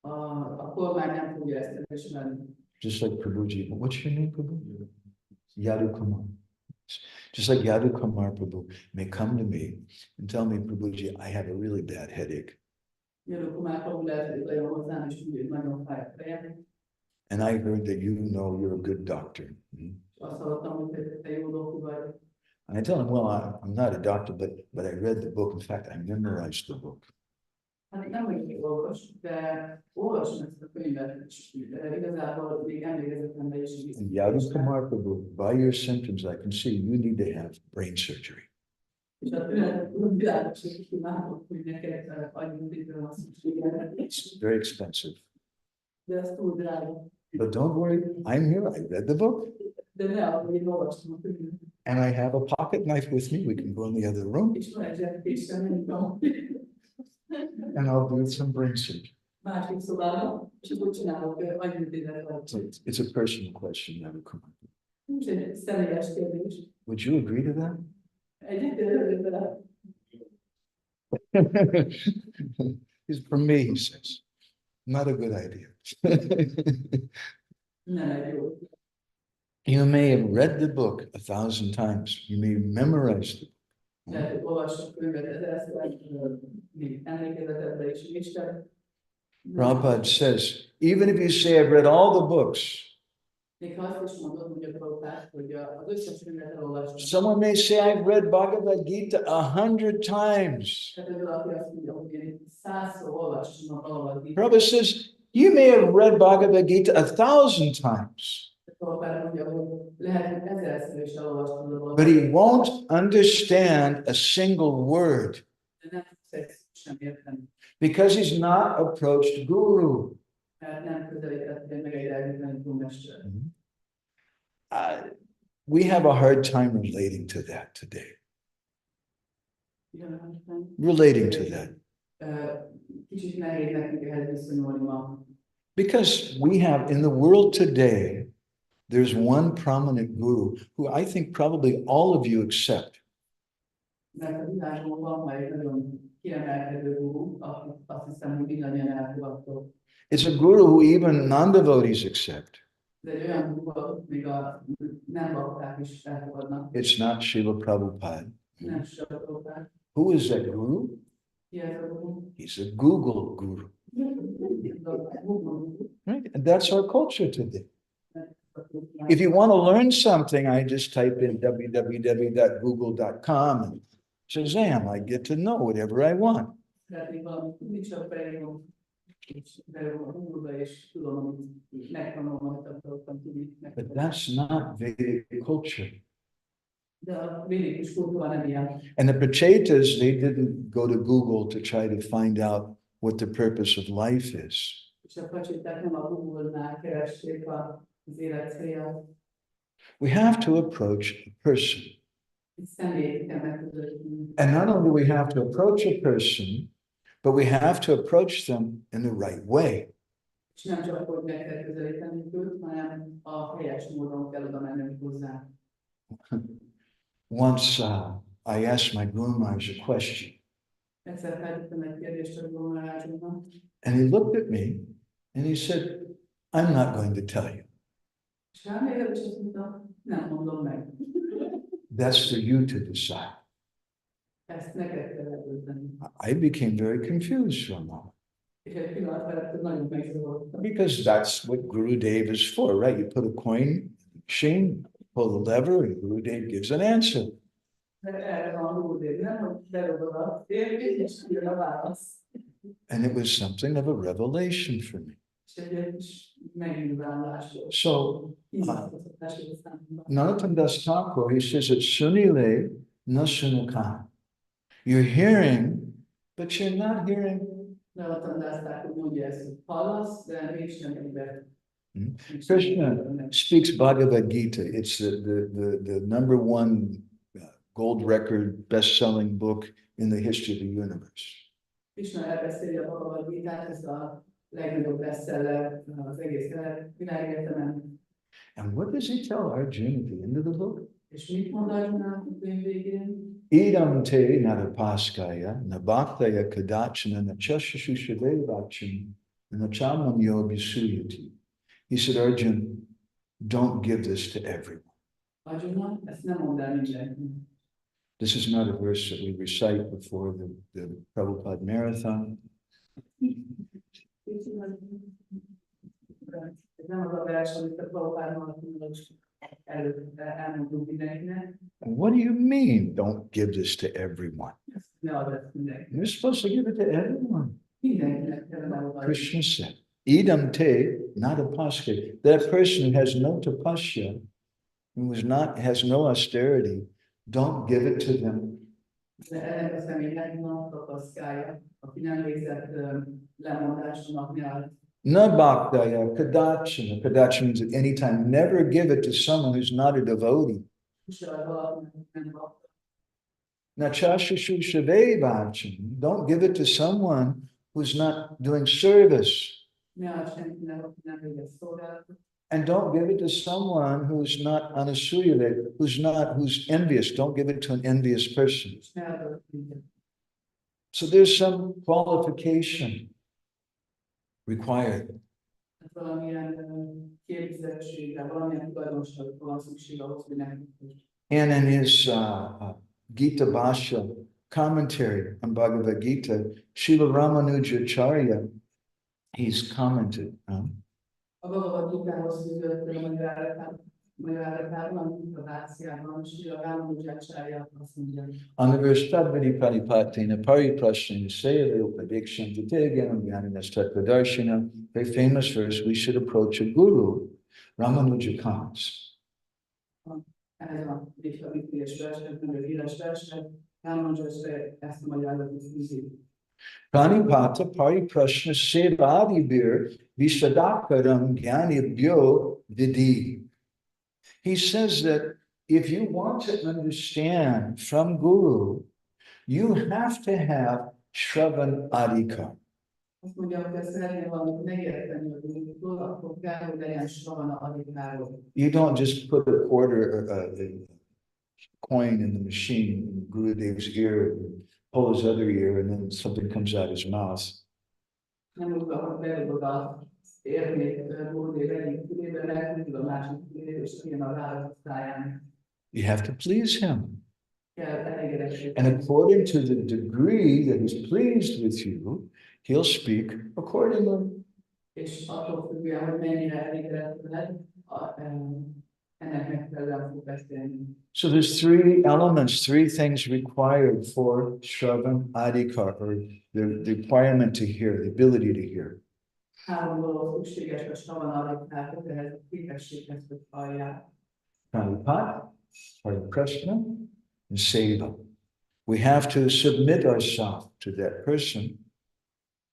A kormány nem fogja ezt elismerni. Just like Prabhuji. What's your name, Prabhu? Yadu Kumar. Just like Yadu Kumar Prabhu may come to me and tell me, Prabhuji, I have a really bad headache. Yadu Kumar Prabhu lehet, hogy olyan hozzám, és úgy nagyon fáj a fejem. And I heard that you know you're a good doctor. Azt hallottam, hogy te jó doktor vagy. And I tell him, well, I'm not a doctor, but I read the book. In fact, I memorized the book. Hát nem vagyok orvos, de olvasom ezt a könyvet, és igazából még emlékezetembe is. And Yadu Kumar Prabhu, by your symptoms, I can see you need to have brain surgery. És a tünetek világos, és látom, hogy neked agyműtétre van szükséged. It's very expensive. De ez túl drága. But don't worry, I'm here. I read the book. De ne, ahogy én olvastam a könyvet. And I have a pocket knife with me. We can go in the other room. És van egy zsebkésem, nem tudom. And I'll do some brain surgery. Másik szobában, és akkor csinálok agyműtétet. So it's a personal question, Yadu Kumar. Nincs egy személyes kérdés. Would you agree to that? Egyetértek vele. It's for me, he says. Not a good idea. Nem egy jó. You may have read the book 1,000 times. You may memorize it. Lehet, hogy olvassuk könyvet ezerszer, még emlékezetedbe is Isten. Prabhupada says, even if you say I've read all the books, Még ha azt is mondod, mondja Prabhupád, hogy az összes könyvet elolvastam. someone may say I've read Bhagavad Gita 100 times. Tehát ez valaki azt mondja, hogy én 100-szor olvastam a Bhagavad Gitát. Prabhupada says, you may have read Bhagavad Gita 1,000 times, Prabhupád mondja, hogy lehet, hogy 1000-szer is elolvastam a Bhagavad but he Gitát, won't understand a single word de nem tudsz egy szót sem érteni, because he's not approached Guru. mert nem közelítettél meg egy elvitani túlmester. We have a hard time relating to that today. Relating to that. Because we have, in the world today, there's one prominent guru who I think probably all of you accept. It's a guru who even non-devotees accept. It's not Srila Prabhupada. Who is that guru? He's a Google guru. Right? And that's our culture today. If you want to learn something, I just type in www.google.com and Shazam, I get to know whatever I want. But that's not Vedic culture. And the Prachetas, they didn't go to Google to try to find out what the purpose of life is. We have to approach a person. And not only do we have to approach a person, but we have to approach them in the right way. Once I asked my Guru Maharaj a question. And he looked at me and he said, I'm not going to tell you. That's for you to decide. I became very confused for a moment. Because that's what Guru Dev is for, right? You put a coin machine, pull the lever, and Guru Dev gives an answer. And it was something of a revelation for me. So, Narottam Das Thakur, he says that Sunile na sunukan. You're hearing, but you're not hearing. Krishna speaks Bhagavad Gita. It's the number one gold record best-selling book in the history of the universe. And what does he tell Arjuna at the end of the book? Idam te narapaskaya nabhaktaya kadachana nachashashushavevachim nachamam yobhisuyati. He said, Arjuna, don't give this to everyone. This is not a verse that we recite before the Prabhupada marathon. And what do you mean, don't give this to everyone? You're supposed to give it to everyone. Krishna said, Idam te narapaskaya. That person who has no tapasya, who has no austerity, don't give it to them. Na bhaktaya kadachana. Kadachana means at any time. Never give it to someone who's not a devotee. Nachashashu shavevachana. Don't give it to someone who's not doing service. And don't give it to someone who's not anasuyave, who's envious. Don't give it to an envious person. So there's some qualification required. And in his Gita Bhashya commentary on Bhagavad Gita, Srila Ramanujacharya, he's commented. Anavastadvadi paripatina pariprasthina sayave upadikshanta teganam jnaninastatvadarshina. Very famous verse, we should approach a guru. Ramanuja comments. Pranipata pariprashna sevadibir visadakaram jnanibhyo vidhi. He says that if you want to understand from Guru, you have to have Shravan Adhikar. Azt mondja, hogy ha szeretnél valamit megérteni a Gurutól, akkor kell, hogy legyen Sravana Adhikáról. You don't just put a quarter, a coin in the machine in Gurudev's ear, and pull his other ear, and then something comes out his mouth. Nem úgy, hogy beadod az érmét Gurudev egyik fülébe, elküldöd a másik fülébe, és kijön a válasz száján. You have to please him. Kell elégedettség. And according to the degree that he's pleased with you, he'll speak accordingly. És attól függően, hogy mennyire elégedett veled, ennek megfelelően fog beszélni. So there's three elements, three things required for Shravan Adhikar, or the requirement to hear, the ability to hear. Három dolog szükséges a Sravana Adhikához, ehhez a képességhez, hogy hallják. Pranipat, Hare Krishna, and Seva. We have to submit ourselves to that person.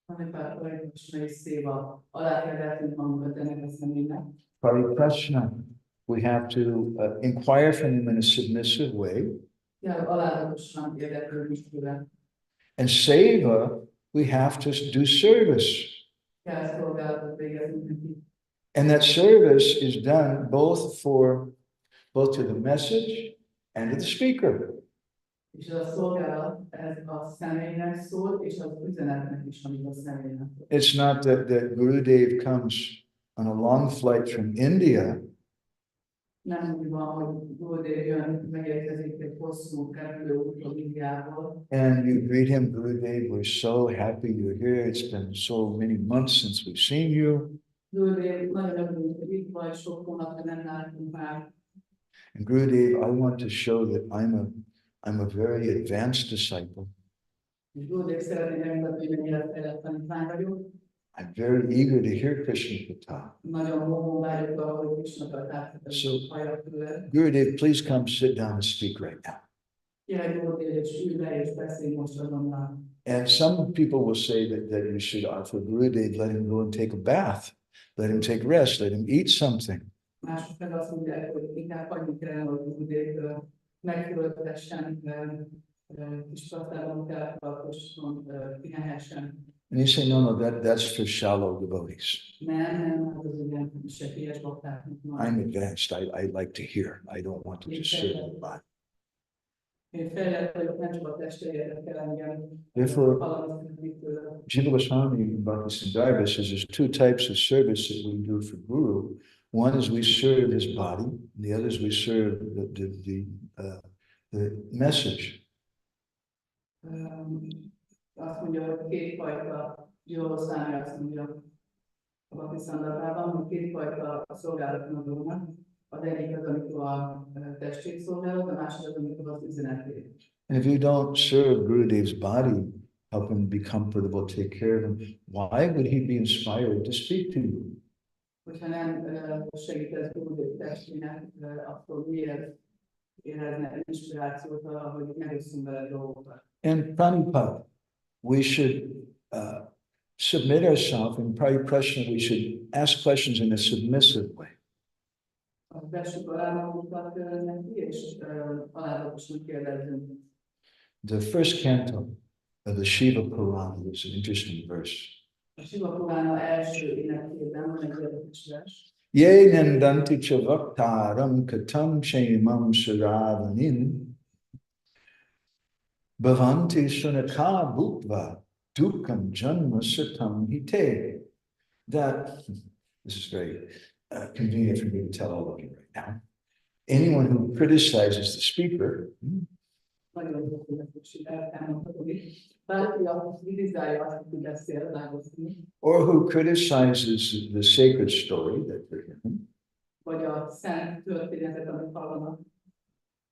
Amikor olyan ismeri széva, alá kell vetnünk magunkat ennek a személynek. Hare Krishna, we have to inquire from him in a submissive way. Kell alázatosan érdeklődni tőle. And Seva, we have to do service. Kell szolgálatot végezni neki. And that service is done both to the message and to the speaker. És az a szolgálat, ez a személynek szól, és az üzenetnek is, amit a személynek szól. It's not that Gurudev comes on a long flight from India Nem úgy van, hogy Gurudev jön, megérkezik egy hosszú repülőútról Indiából, and you greet him, Gurudev, we're so happy you're here. It's been so many months since we've seen you. Gurudev nagyon örülünk, hogy itt vagy, sok hónapja nem láttunk már. And Gurudev, I want to show that I'm a very advanced disciple. És Gurudev szeretné megmutatni, hogy mennyire fejlett tanítvány vagyok. I'm very eager to hear Krishna Katha. Nagyon hova várjuk arra, hogy Krishna Kathát halljak tőle. Gurudev, please come sit down and speak right now. Kérlek, Gurudev, és ülj le, és beszélj most azonnal. And some people will say that you should offer Gurudev, let him go and take a bath, let him take rest, let him eat something. Mások meg azt mondják, hogy inkább hagyni kellene, hogy Gurudev megfölöttessen, kis passzában kell tartosson, pihenhessen. And you say, no, that's for shallow devotees. Nem, az ugyan sekélyes baktáknak van. I'm advanced. I like to hear. I don't want to just sit in the body. Én fejlett vagyok, nem csak a testre érdekel engem. Therefore, Valamit szeretnék tőle. Jiva Goswami Bhaktisiddhanta says there's two types of service that we do for Guru. One is we serve his body, and the other is we serve the message. Azt mondja, hogy kétfajta, Jiva Goswami azt mondja a Bhaktisiddhantában, hogy kétfajta szolgálatnak vannak. Az egyik az, amikor a testét szolgálat, a másik az, amikor az üzenetét. And if you don't serve Gurudev's body, help him be comfortable, take care of him, why would he be inspired to speak to you? Hogyha nem segítesz Gurudev testének, akkor miért érezne inspirációt arra, hogy megosszunk vele dolgokat? And Pranipat, we should submit ourselves, and Prashna, we should ask questions in a submissive way. Vessük alá magunkat neki, és alázatosan kérdezzünk. The first canto of the Shiva Purana is an interesting verse. A Shiva Purana első énekében van egy érdekes vers. Ye nandanti cha vaktaram katam shaimam saravanin bhavanti sunaka bhutva dukam janma satam hite. That, this is very convenient for me to tell all of you right now. Anyone who criticizes the speaker Nagyon jó, hogy ezt elmondhatom is. Bárki, aki kritizálja azt, hogy beszél, lágozni, or who criticizes the sacred story that they're hearing, vagy a szent történetet, amit hallanak,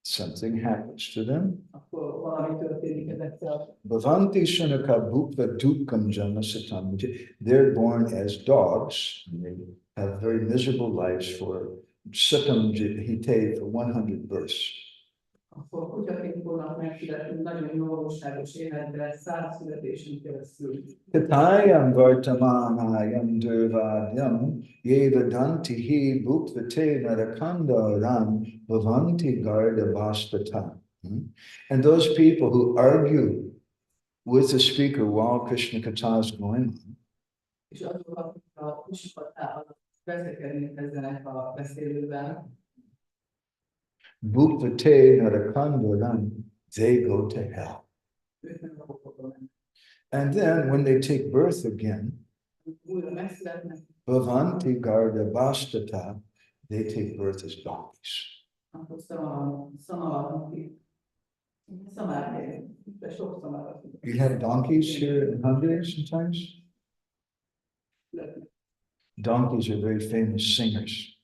something happens to them. akkor valami történik ezekkel. Bhavanti Shanaka Bhukva Dukam Janma Satam. They're born as dogs, and they have very miserable lives for Satam Hite for 100 births. akkor kutyaként fognak megszületni nagyon jó valóságos életben, 100 születésen keresztül. Kathayam vartamanayam durvadyam yevadantihi bhukvate narakanda ram bhavanti garda bhastata. And those people who argue with the speaker while Krishna Katha is going on, És azok, akik a kusikat veszekednek ezzel a beszélővel, bhukvate narakanda ram, they go to hell. ők nem a pokolba mennek. And then when they take birth again, Újra megszületnek, bhavanti garda bhastata, they take birth as donkeys. akkor szamaranak, de sok szamaranak. You have donkeys here in Hungary sometimes? Donkeys are very famous singers.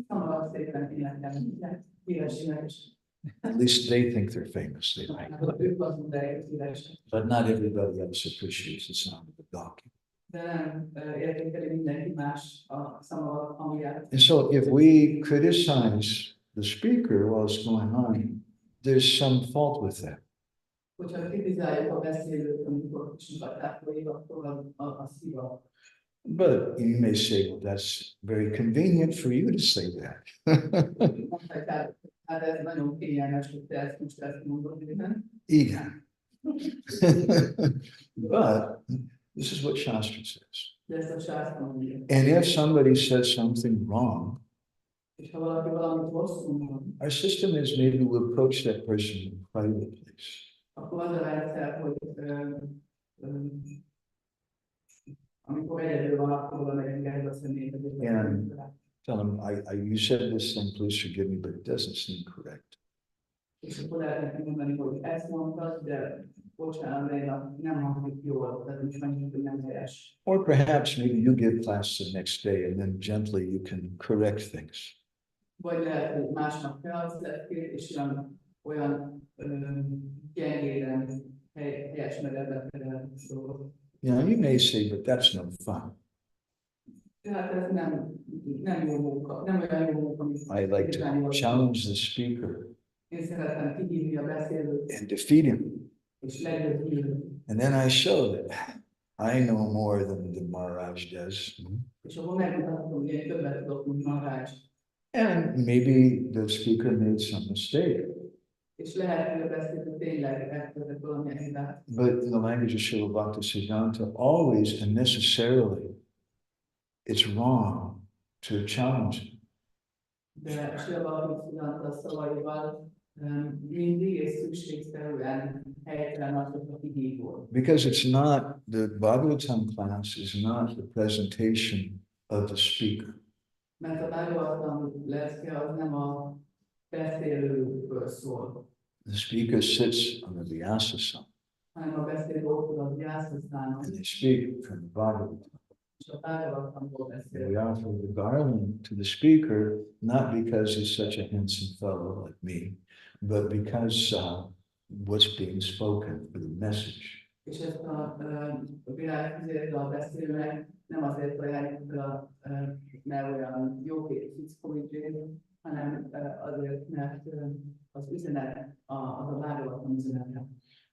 Szamarak szépen énekelnek, híresek is. At least they think they're famous. They like it. Ők azt mondják, hogy híresek. But not everybody else appreciates the sound of the donkey. De nem értékeli mindenki más a szamarak hangját. And so if we criticize the speaker while it's going on, there's some fault with that. Hogyha kritizáljuk a beszélőt, amikor csinálták folyik, akkor a szíva. But you may say, well, that's very convenient for you to say that. Mondták, hát ez nagyon kényelmes, hogy te ezt mondod, igen. Igen. But this is what Shastra says. De ezt a sásztra mondja. And if somebody says something wrong, És ha valaki valamit rosszul mond, our system is maybe we'll approach that person in a private place. akkor az a rendszer, hogy amikor egyedül van, akkor oda megyünk el beszélni. Tell them, you said this thing, please forgive me, but it doesn't seem correct. És akkor lehetnek mondani, hogy ezt mondtad, de bocsánat, de nem hangzik jól, tehát most mondjuk, hogy nem helyes. Or perhaps maybe you give class the next day and then gently you can correct things. Vagy lehet, hogy másnap felhasználják, és olyan gyengéden helyes meredben szólok. You know, you may say, but that's no fun. Tehát ez nem jó munka, nem olyan jó munka, mint I like to challenge the speaker én szeretem kihívni a beszélőt, and defeat him. és legyőzni. And then I show that I know more than the Maharaj does. És akkor megmutatom, hogy én többet tudok, mint Maharaj. And maybe the speaker made some mistake. És lehet, hogy a beszélő tényleg elkövetett valamilyen hibát. But in the language of Srila Bhaktisiddhanta, always and necessarily, it's wrong to challenge him. De Srila Bhaktisiddhanta szavaival mindig és szükségszerűen helytelen az a kihívó. Because it's not, the Bhagavatam class is not the presentation of the speaker. Mert a Bhagavatam leszke az nem a beszélőről szól, The speaker sits on the Vyasasana hanem a beszélő ott ül a Vyasasana, and they speak from the Bhagavatam. és a Bhagavatamból beszél. We offer the garland to the speaker, not because he's such a handsome fellow like me, but because what's being spoken for the message. És ezt a virágfüzért a beszélőnek nem azért ajánljuk fel, mert olyan jókép fickóidzsét, hanem azért, mert az üzenet, az a Bhagavatam üzenete.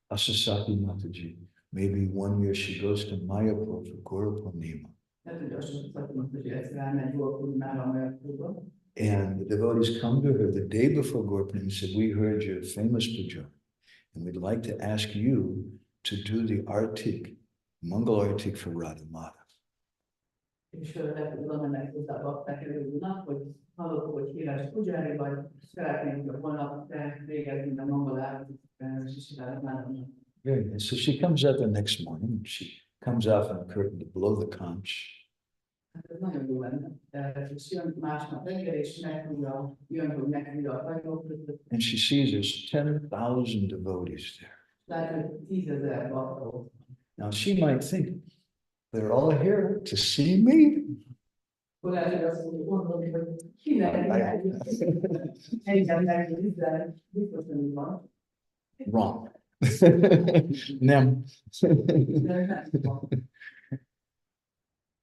Asasati Mataji, maybe one year she goes to Mayapur for Guru Purnima. Tehát, hogy Asasati Mataji egyszer elmegy Guru Purnimára a Mayapurba, and the devotees come to her the day before Guru Purnima and said, we heard you're a famous puja, and we'd like to ask you to do the artik, Mangal artik for Radha. és lehet, oda mennek hozzá a bakták előzőnap, hogy hallottuk, hogy híres pujári vagy, szeretnénk holnap végezni a Mangalát, és Very nice. So she comes up the next morning, she comes out from the curtain to blow the conch. Hát ez nagyon jó lenne. És jön másnap reggel, és jön, hogy megfújja a hajót. And she sees there's 10,000 devotees there. Látja, hogy 10,000 bakta. Now she might think, they're all here to see me. Akkor lehet, hogy azt mondja, gondolni, hogy kinek engem megnézzel, biztos nem van. Wrong. Nem.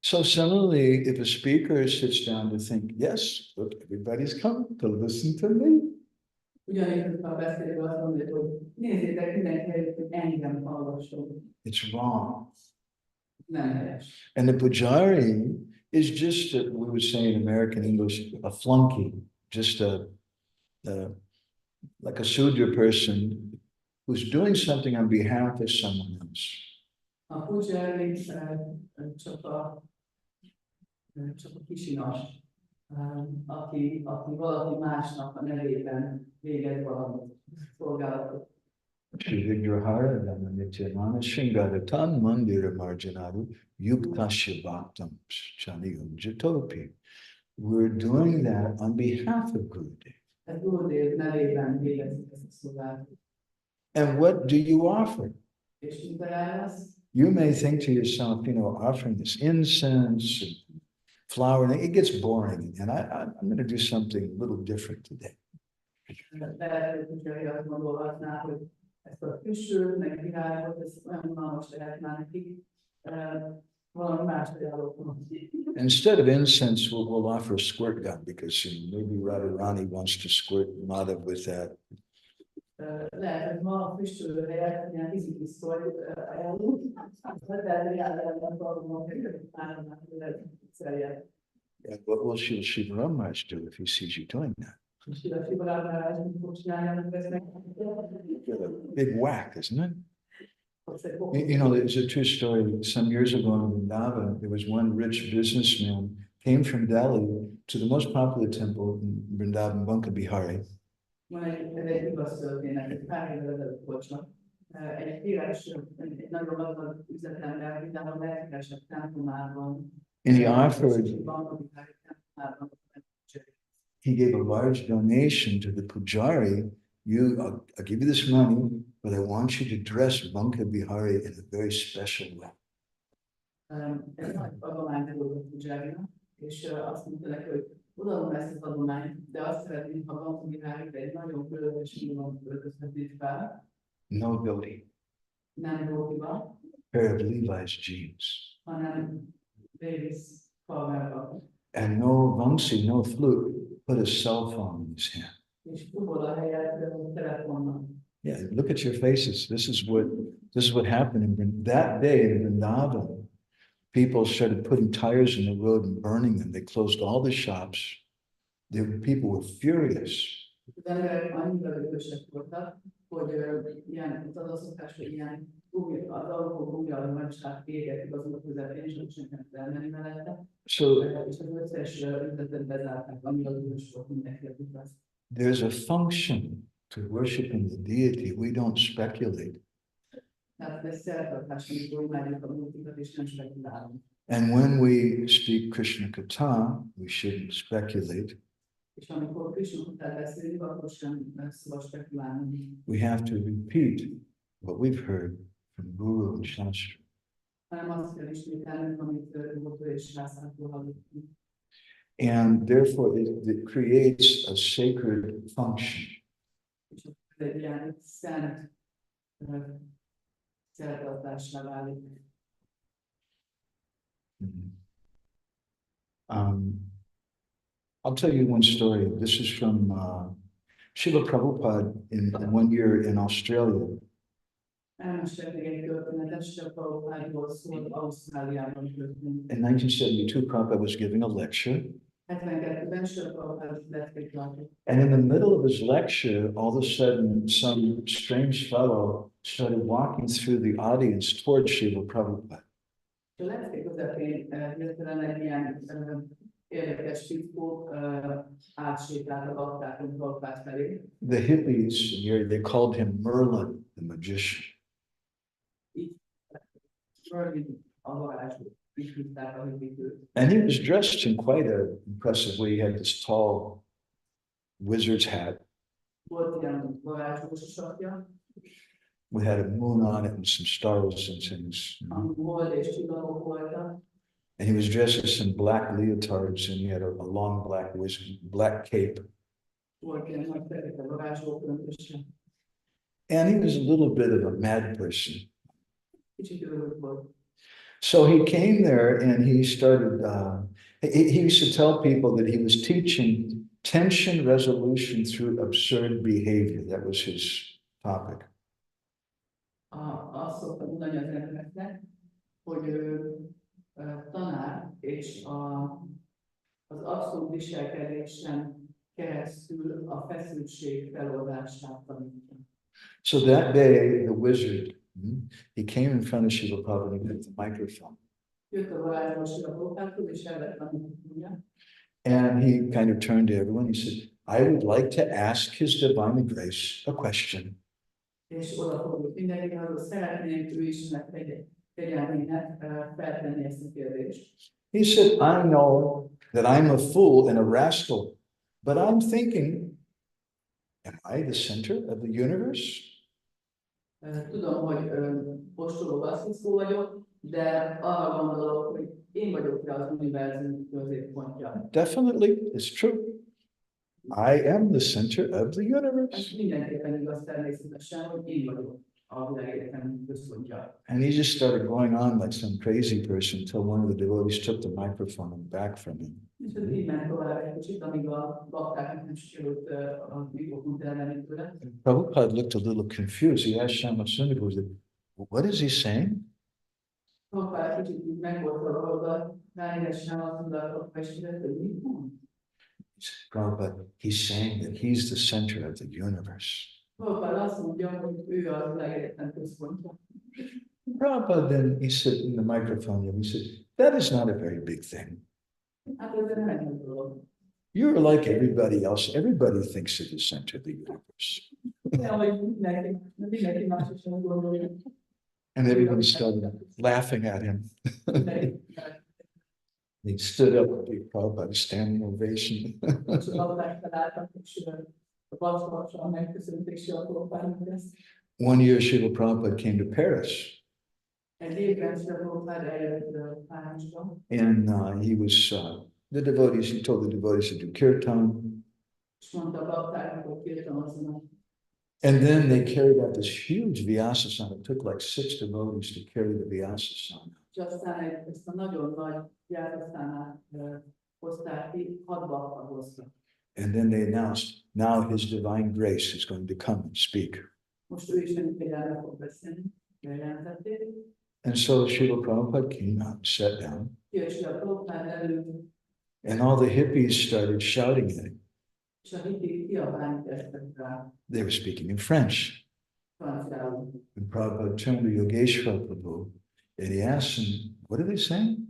So similarly, if a speaker sits down to think, yes, look, everybody's come to listen to me. Ugyanígy, ha beszélünk, azt mondod, hogy nézzétek, mindenki előtt, hogy engem hallgasson. It's wrong. Nem helyes. And the pujari is just, we would say in American English, a flunky, just like a Sudra person who's doing something on behalf of someone else. A pujari csak a kisinas, aki valaki másnak a nevében végez valamit, szolgálatot. Shri Vigrahara Dhamma Shingaratan Mandira Marjanaru Yuktasya Bhaktam Chaniyam Jatopi. We're doing that on behalf of Gurudev. And what do you offer? You may think to yourself, offering this incense and flower, it gets boring. And I'm going to do something a little different today. Instead of incense, we'll offer a squirt gun because maybe Radharani wants to squirt Madhav with that. Yeah, what will Shiva Ramraj do if he sees you doing that? Big whack, isn't it? There's a true story. Some years ago in Vrindavan, there was one rich businessman came from Delhi to the most popular temple in Vrindavan, Banka Bihari. And he gave a large donation to the pujari. I'll give you this money, but I want you to dress Banka Bihari in a very special way. No dhoti. Pair of Levi's jeans. And no vamsi, no flute. Put a cell phone in his hand. Yeah, look at your faces. This is what happened that day in Vrindavan. People started putting tires in the road and burning them. They closed all the shops. People were furious. So there's a function to worshiping the deity. We don't speculate. And when we speak Krishna katha, we shouldn't speculate. We have to repeat what we've heard from Guru and Shastra. And therefore it creates a sacred function. I'll tell you one story. This is from Srila Prabhupada in 1 year in Australia. In 1972, Prabhupada was giving a lecture. And in the middle of his lecture, all of a sudden, some strange fellow started walking through the audience towards Srila Prabhupada. The hippies, they called him Merlin, the magician. And he was dressed in quite an impressive way. He had this tall wizard's hat. We had a moon on it and some stars and things. And he was dressed in some black leotards, and he had a long black cape. And he was a little bit of a mad person. So he came there and he started, he used to tell people that he was teaching tension resolution through absurd behavior. That was his topic. Azt szoktam mondani az embereknek, hogy tanár és az abszolút viselkedésen keresztül a feszültség feloldását tanítja. So that day, the wizard, he came in front of Srila Prabhupada and he got the microphone. Jött a varázsló Srila Prabhupádhoz, és elvette a mikrofonját. And he kind of turned to everyone. He said, I would like to ask His Divine Grace a question. És odafordult mindenkinek, hogy szeretném ő is kegyelmének feltenni ezt a kérdést. He said, I know that I'm a fool and a rascal, but I'm thinking, am I the center of the universe? Tudom, hogy ostobó bassziszkó vagyok, de arra gondolok, hogy én vagyok rá az univerzum középpontja. Definitely, it's true. I am the center of the universe. Ez mindenképpen igaz természetesen, hogy én vagyok a világegyetem központja. And he just started going on like some crazy person until one of the devotees took the microphone back from him. És ez így ment tovább egy kicsit, amíg a baktáknak nem sikerült a mikrofont elvenni tőle. Prabhupada looked a little confused. He asked Shyamasundar, what is he saying? Prabhupád kicsit így meg volt valahol, ránézett Shyamasundar és kérdezte, hogy mit mond? Prabhupada, he's saying that he's the center of the universe. Prabhupád azt mondja, hogy ő a világegyetem központja. Prabhupada then, he said in the microphone, he said, that is not a very big thing. Hát ez nem egy nagy dolog. You're like everybody else. Everybody thinks of the center of the universe. Mindenki más is gondolja. And everyone started laughing at him. He stood up, Prabhupada, standing ovation. One year, Srila Prabhupada came to Paris. And he was, the devotees, he told the devotees to do kirtan. And then they carried out this huge Vyasasana. It took like 6 devotees to carry the Vyasasana. And then they announced, now His Divine Grace is going to come and speak. And so Srila Prabhupada came out and sat down. And all the hippies started shouting at him. They were speaking in French. And Prabhupada turned to Yogeshwar Prabhu and he asked him, what are they saying?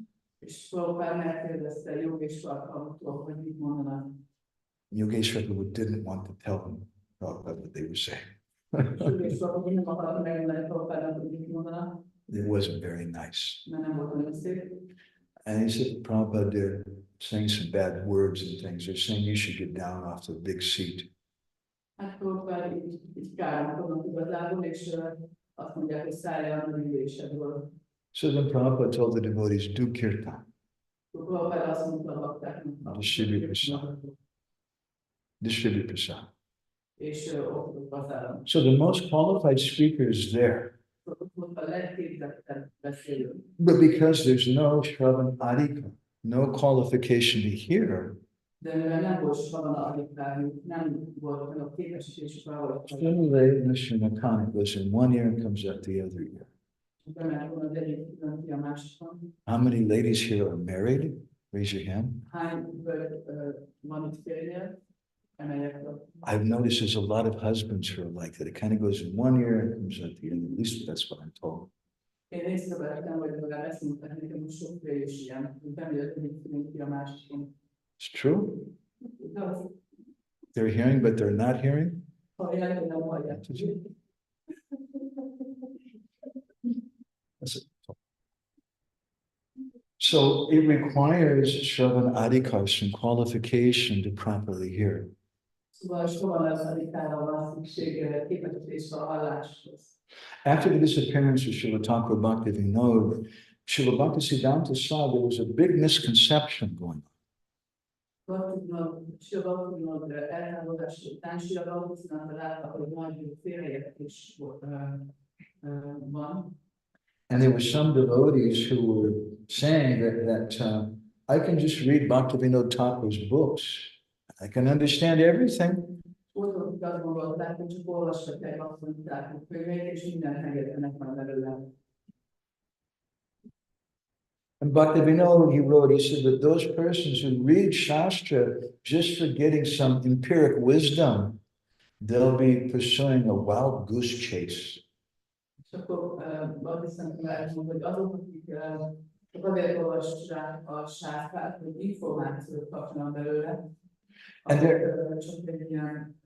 Yogeshwar Prabhu didn't want to tell him Prabhupada what they were saying. It wasn't very nice. And he said, Prabhupada, they're saying some bad words and things. They're saying you should get down off the big seat. So then Prabhupada told the devotees, do kirtan. Distribute prasad. Distribute prasad. So the most qualified speaker is there. But because there's no Shravan Adhika, no qualification to hear, similarly, Mr. Nakana goes in one ear and comes out the other ear. How many ladies here are married? Raise your hand. I've noticed there's a lot of husbands who are like that. It kind of goes in one ear and comes out the other. At least that's what I'm told. It's true. They're hearing, but they're not hearing. So it requires Shravan Adhikar, some qualification to properly hear. After the disappearance of Srila Thakur Bhakti Vinod, Srila Bhakti Siddhanta saw there was a big misconception going on. And there were some devotees who were saying that I can just read Bhaktivinoda Thakur's books I can understand everything. Ott azt gondolták, hogy csak olvastak egy azt mondták, hogy könyvét, és mindent megértenek már belőle. And Bhaktivinoda, he wrote, he said that those persons who read Shastra just for getting some empiric wisdom, they'll be pursuing a wild goose chase. És akkor Bhakti elmondta, hogy azok, akik csak azért olvassák a sástrát, hogy információt kapjanak belőle, azok csak egy ilyen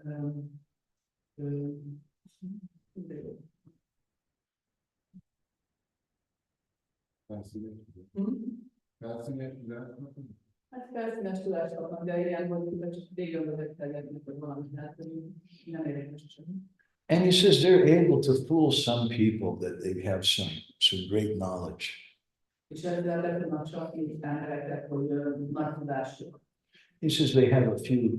hát felszínes tudást kapnak, de ilyen volt, hogy csak végigömbözött tegednek, hogy valamit lehet, hogy nem érdekes csak. And he says they're able to fool some people that they have some great knowledge. És ezzel le tudnak csak így embereket, hogy nagy tudásuk. He says they have a few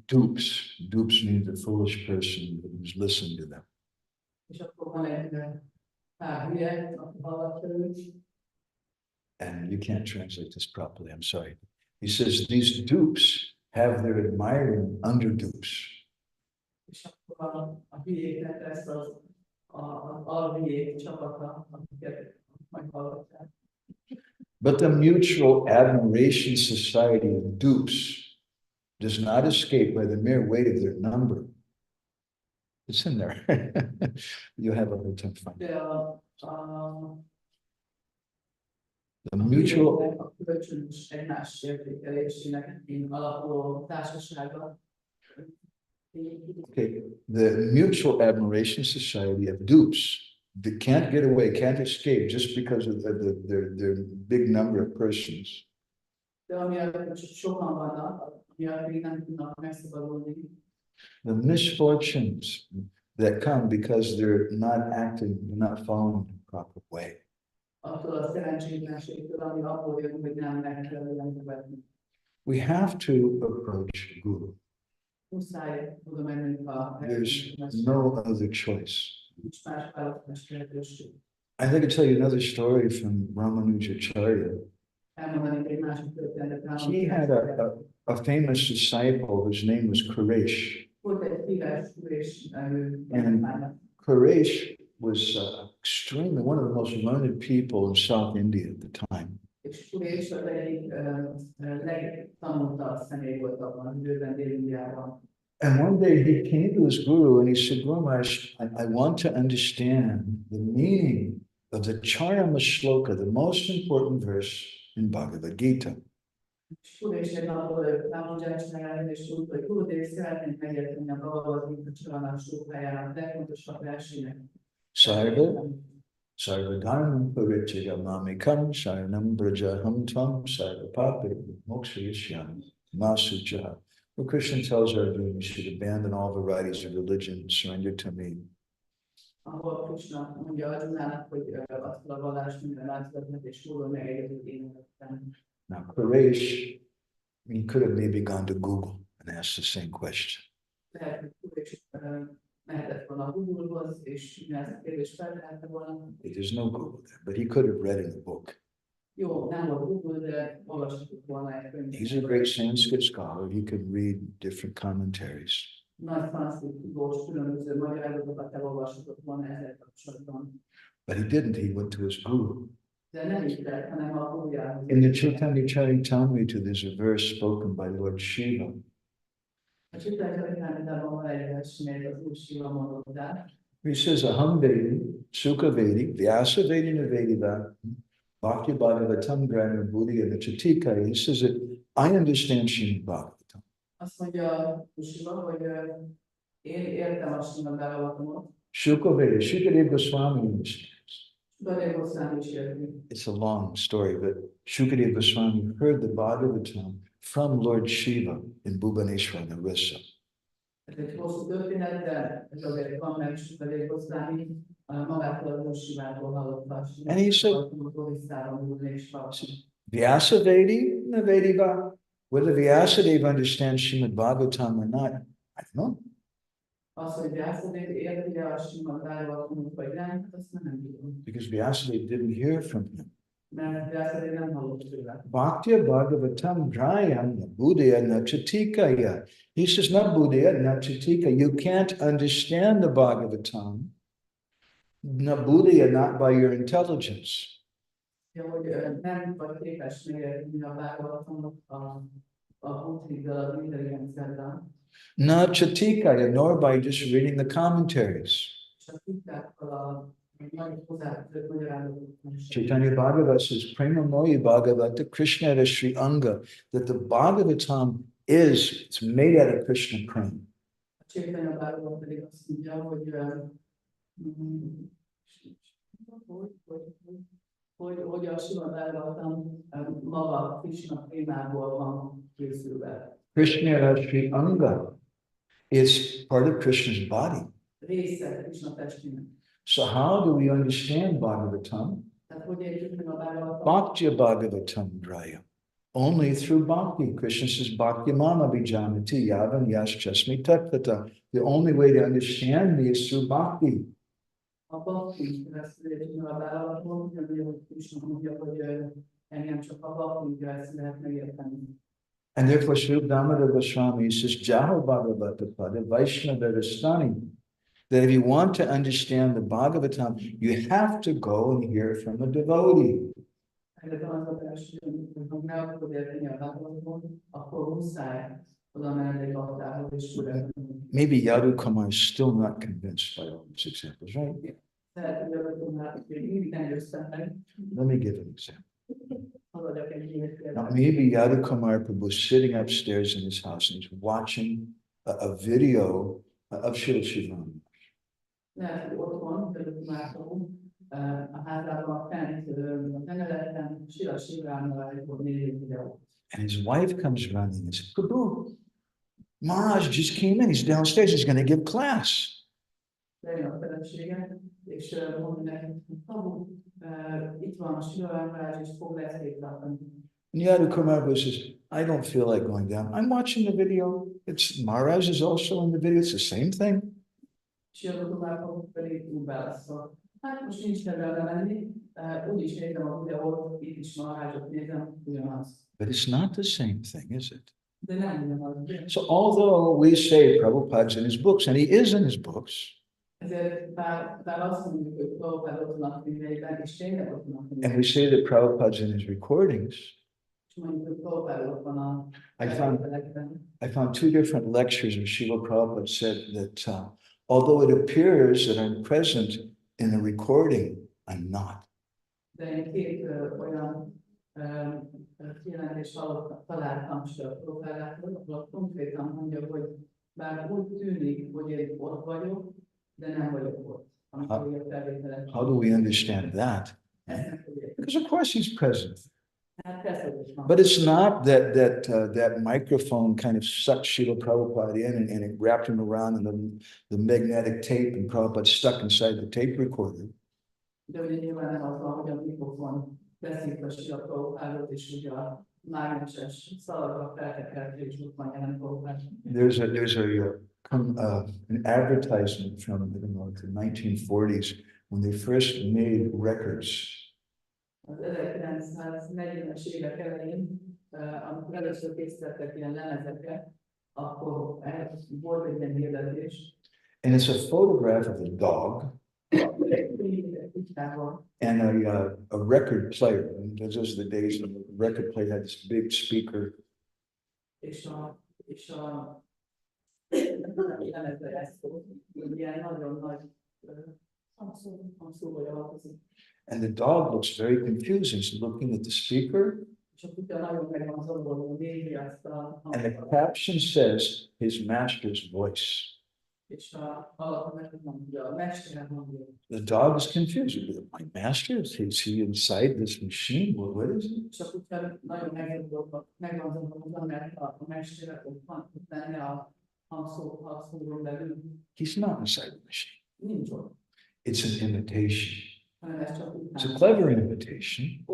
dupes. Dupes means a foolish person who's listening to them. És akkor van egy pár hülye, aki hallgatja őt. And you can't translate this properly, I'm sorry. He says these dupes have their admiring under dupes. És akkor a hülyéknek lesz az alhülyék csapata, akiket majd hallgatják. But the mutual admiration society of dupes does not escape by the mere weight of their number. It's in there. You have a hard time finding it. The mutual. A kölcsönös egymás értékelésének alapuló társasága. Okay, the mutual admiration society of dupes that can't get away, can't escape just because of their big number of persons. The misfortunes that come because they're not acting, they're not following the proper way. We have to approach Guru. There's no other choice. I'd like to tell you another story from Ramanujacharya. He had a famous disciple whose name was Quresh. And Quresh was extremely one of the most learned people in South India at the time. And one day he came to his guru and he said, Guru Maharaj, I want to understand the meaning of the Charama Shloka, the most important verse in Bhagavad Gita. Sarva dharmam parityaya mamikam saranam brajaham tvam sarva papi mokshayishyam masucha. Well, Krishna tells Arjuna, you should abandon all varieties of religion, surrender to me. Now, Quresh, he could have maybe gone to Google and asked the same question. There's no Google there, but he could have read in the book. He's a great Sanskrit scholar. He could read different commentaries. But he didn't. He went to his guru. In the Chaitanya Charitamrita, there's a verse spoken by Lord Shiva. He says, Aham Vedi, Sukha Vedi, Vyasa Vedi Navediva, Bhakti Bhagavatam Grammar Buddhi and the Chatika. He says that I understand Srimad Bhagavatam. Sukha Vedi, Shukadeva Goswami understands. It's a long story, but Shukadeva Goswami heard the Bhagavatam from Lord Shiva in Bhubaneswar, Orissa. And he said, Vyasa Vedi, Navediva. Whether Vyasadeva understands Srimad Bhagavatam or not, I don't know. Because Vyasadeva didn't hear from him. mert dersleri nem hallott tőle. Bhaktya Bhagavatam Drayam Buddhaya Nachatikaya. He says, not Buddhaya, Nachatika. You can't understand the Bhagavatam, Buddhaya, not by your intelligence. Ja, hogy nem vagy képes megérteni a Bhagavatamot a buddhiddal, az intelligenciáddal, Nachatikaya, nor by just reading the commentaries. és a titkával a nagy hozzáfűzött magyarázatokat. Chaitanya Bhagavata says, Prema Mohi Bhagavata Krishna Sri Anga, that the Bhagavatam it's made out of Krishna prema. A Chaitanya Bhagavat pedig azt mondja, hogy a Srimad Bhagavatam maga Krishna prémából van készülve. Krishna Sri Anga is part of Krishna's body. Része Krishna testének. So how do we understand Bhagavatam? Tehát hogy értjük meg a Bhagavatam? Bhaktya Bhagavatam Draya. Only through bhakti. Krishna says, Bhakti Mama Bijanati Yavan Yash Chasmi Tatvata. The only way to understand me is through bhakti. A bhakti keresztül értjük meg a Bhagavatot, hogy Krishna mondja, hogy engem csak a bhakti keresztül lehet megérteni. And therefore, Sri Damodar Goswami says, Jaho Bhagavata Pada Vaishnavadastani. That if you want to understand the Bhagavatam, you have to go and hear from a devotee. Maybe Yadu Kumar is still not convinced by all these examples, right? Let me give an example. Now, maybe Yadu Kumar Prabhu is sitting upstairs in his house and he's watching a video of Srila Shivam. Lehet, hogy otthon, előtt látom, a házában fent, a emeleten, Srila Shivrámmal nézi videót. And his wife comes running and says, Prabhu, Maharaj just came in, he's downstairs, he's going to give class. Lejön a felesége, és mondja neki, Prabhu, itt van a Shivrámmal, és fog beszélt tartani. And Yadu Kumar says, I don't feel like going down. I'm watching the video. It's Maharaj is also in the video. It's the same thing. És Jadakumár pedig úgy válaszol. Hát most nincs kedvemre menni, úgyis nézem a videót, itt is Maharajot nézem, ugyanaz. But it's not the same thing, is it? De nem ugyanaz. So although we say Prabhupada's in his books, and he is in his books, Ezért bár azt mondjuk, hogy Prabhupád ott van a könyveiben, és tényleg ott van a and we könyveiben. say that Prabhupada's in his recordings, És mondjuk, hogy Prabhupád ott van a I found two different lectures where Srila Prabhupada said that although it appears that I'm present in the recording, I'm not. De én két olyan kijelentést találtam is a Prabhupádától, ahol konkrétan mondja, hogy bár úgy tűnik, hogy én ott vagyok, de nem vagyok ott. How do we understand that? Because of course he's present. But it's not that microphone kind of sucked Srila Prabhupada in and it wrapped him around in the magnetic tape and Prabhupada stuck inside the tape recorder. There's an advertisement from the 1940s when they first made records. Az 1940-es évek elején, amikor először készítettek ilyen lemezeket, akkor volt egy ilyen hirdetés. And it's a photograph of a dog and a record player. And those are the days when the record player had this big speaker. És a lemezben ez volt, ilyen nagyon nagy hangszóval alakozik. And the dog looks very confused. He's looking at the speaker. And the caption says his master's voice. The dog is confused. My master? Is he inside this machine? What is it? He's not inside the machine. It's an imitation. It's a clever invitation,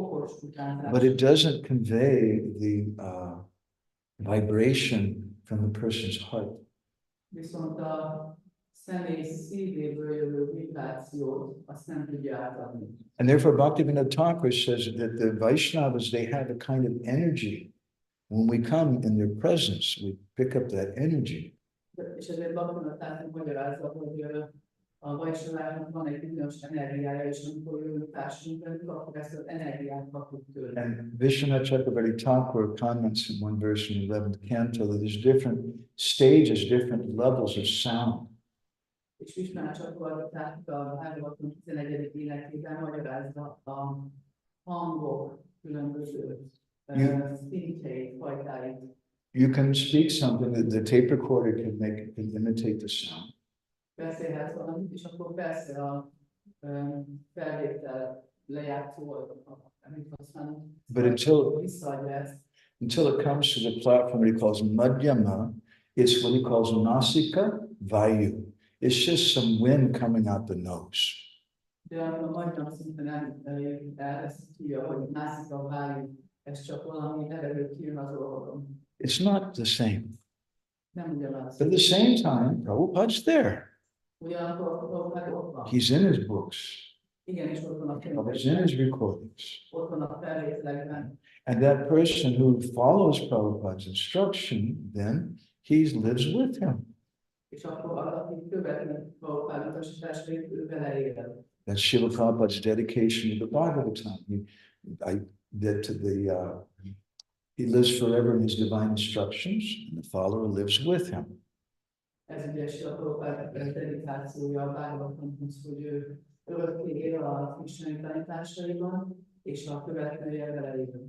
but it doesn't convey the vibration from the person's heart. személy szívéből jövő vibrációt azt nem tudja átadni. And therefore Bhaktivinoda Thakur says that the Vaishnavas, they have a kind of energy. When we come in their presence, we pick up that energy. És ezért Bhaktivinoda magyarázza, hogy a Vaisnaváknak van egy bizonyos energiája, és amikor jövő társunkban, akkor ezt az energiát kapjuk tőle. And Vishwanath Chakravarti Thakur comments in one verse in the 11th canto that there's different stages, different levels of sound. És Vishwanath Chakravarti a Bhagavatam 11. énekében magyarázza a hangok különböző szintjeit, fajtáit. You can speak something that the tape recorder can imitate the sound. Beszélhetsz valamit, és akkor persze a felvétel lejátszó, amit használunk, But visszaadja ezt. until it comes to the platform he calls Madhyama, it's what he calls Nasika Vayu. It's just some wind coming out the nose. De a magyar szinten el ezt tudja, hogy Nasika Vayu, ez csak valami levegő kijön az orrodon. It's not the same. Nem ugyanaz. But at the same time, Prabhupada's there. Ugyanakkor Prabhupada ott van. He's in his books. Igen, és ott van a Prabhupada's in his recordings. ott van a felvételekben. And that person who follows Prabhupada's instruction, then he lives with him. És akkor az, aki követni Prabhupada utasításait, ő vele él. That's Srila Prabhupada's dedication to the Bhagavatam. He lives forever in his divine instructions, and the follower lives with him. Ez ugye Srila Prabhupada dedikációja a Bhagavatamhoz, hogy ő örökké él a isteni tanításaiban, és a követője vele él.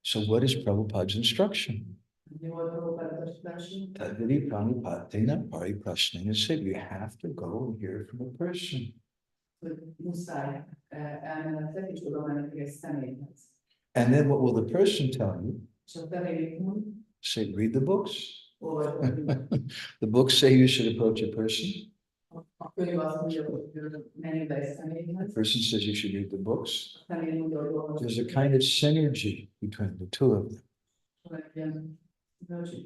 So what is Prabhupada's instruction? Mi volt Prabhupada utasítása? Tadvidi pranipatena pariprasnena said you have to go and hear from a person. Hogy muszáj elmennetek, és oda mennetek egy személyhez. And then what will the person tell you? És a személyét mond, Say, read the books. olvasd. The books say you should approach a person. A könyv azt mondja, hogy menj be egy személyhez. The person says you should read the books. A személy mondja, hogy olvasd. There's a kind of synergy between the two of them. Van egy ilyen bölcség.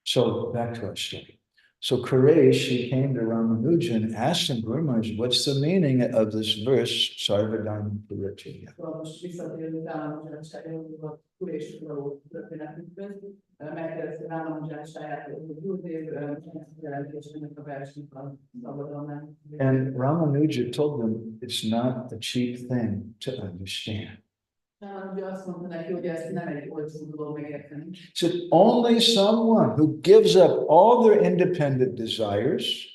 So back to our story. So Quresh, he came to Ramanuja and asked him, Guru Maharaj, what's the meaning of this verse, Sarvadharma Parityaya? Most visszatérünk államzsárságához, Kurés való történetünkhöz, megkérdezte államzsárságát, hogy Gurudév jelentésének a versnek a szabadalmán. And Ramanuja told them it's not a cheap thing to understand. Államzsár azt mondta neki, hogy ez nem egy olcsó dolog megérteni. So only someone who gives up all their independent desires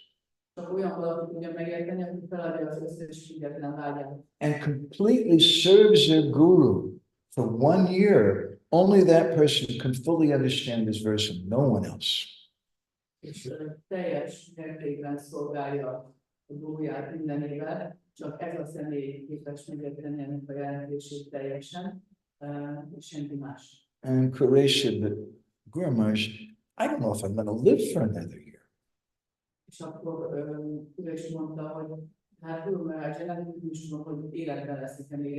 Csak olyan valaki tudja megérteni, aki feladja az összes független vágyát. and completely serves their guru for 1 year, only that person can fully understand this verse and no one else. És teljes mértékben szolgálja a guruját mindenével, csak ez a személy képes megérteni ennek a jelentését teljesen, és senki más. And Quresh said, but Guru Maharaj, I don't know if I'm going to live for another year. És akkor Kurés mondta, hogy hát Guru Maharaj, nem tudom, hogy életben leszek még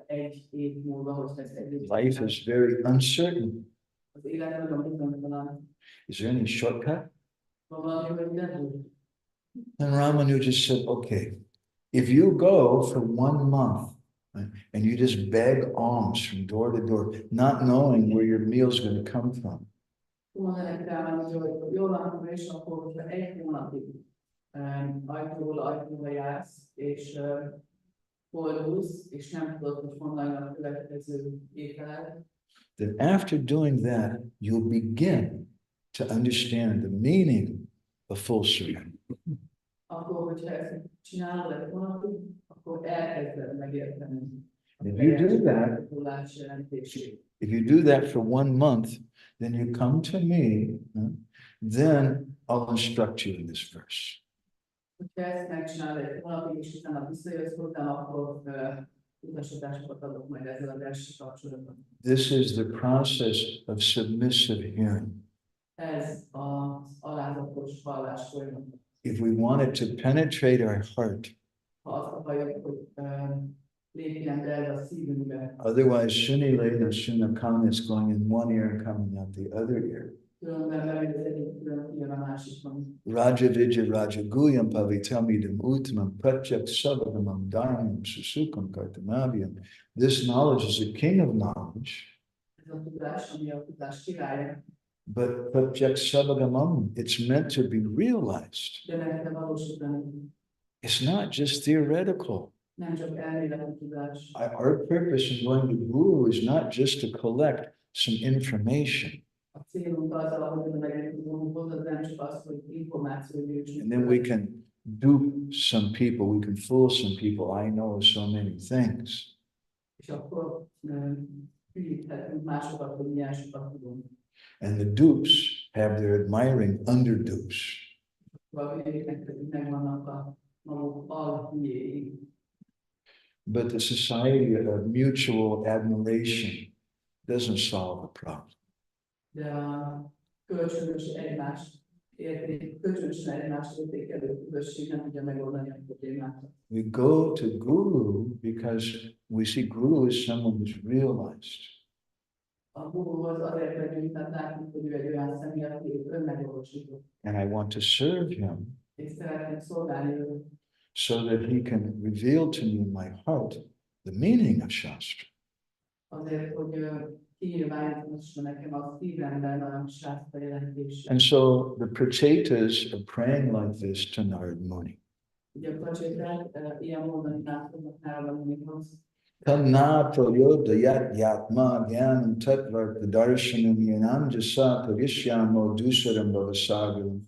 egy év múlva, hogy lesz egy év. Life is very uncertain. Az élet nagyon bizonytalan. Is there any shortcut? Van valami, hogy nem tud. And Ramanuja said, okay, if you go for 1 month and you just beg alms from door to door, not knowing where your meal's going to come from, Mondanak rá, hogy jól van, és akkor, hogyha egy hónapig ajtóról ajtóra jársz, és fordulsz, és nem tudod, hogy honnan jön a következő ételed, then after doing that, you'll begin to understand the meaning of full surrender. akkor, hogyha ezt csinálod egy hónapig, akkor elkezded megérteni. If you do that, if you do that for 1 month, then you come to me, then I'll instruct you in this verse. Hogyha ezt megcsinálod egy hónapig, és utána visszajössz hozzám, akkor utasításokat adok majd ezzel a verssel kapcsolatban. This is the process of submissive hearing. Ez az alázatos hallás folyamat. If we want it to penetrate our heart, Ha azt akarjuk, hogy lépjen be ez a szívünkbe, otherwise, Shuni Lena Shuna Khan is going in one ear and coming out the other ear. Különben belül az egyik külön kijön a másikon. Raja Vidya Raja Guyam Pavitamidam Uttamam Pratyak Sabadamam Dharmam Susukam Kartamavyam. This knowledge is the king of knowledge. Ez a tudás, ami a tudás királya. But Pratyak Sabadamam, it's meant to be realized. De meg kell valósítani. It's not just theoretical. Nem csak elméleti tudás. Our purpose in going to Guru is not just to collect some information. A célunk azzal, hogy megyünk a Guruhoz, az nem csak az, hogy információt gyűjtsünk. And then we can dupe some people, we can fool some people. I know so many things. És akkor hülyíthetünk másokat, hogy milyen sokat tudunk. And the dupes have their admiring underdupes. Valakinek pedig megvannak a maguk alhülyéi. But the society of mutual admiration doesn't solve the problem. De a kölcsönösen egymást értékelő közösség nem tudja megoldani a problémákat. We go to Guru because we see Guru as someone who's realized. A Guruhoz azért megyünk, mert látjuk, hogy ő egy olyan személy, aki önmegvalósított. And I want to serve him És szeretnék szolgálni őt, so that he can reveal to me in my heart the meaning of Shastra. azért, hogy kinyilvánítsa nekem a szívemben a sásztra jelentését. And so the Prachetas are praying like this to Narad Muni. Ugye a pacséták ilyen módon imádkoznak Narada Munihoz. Tanna prayoda yat yatma gyanam tatvarta darshanam yananjasa parishyamo dusaram bhavasagaram.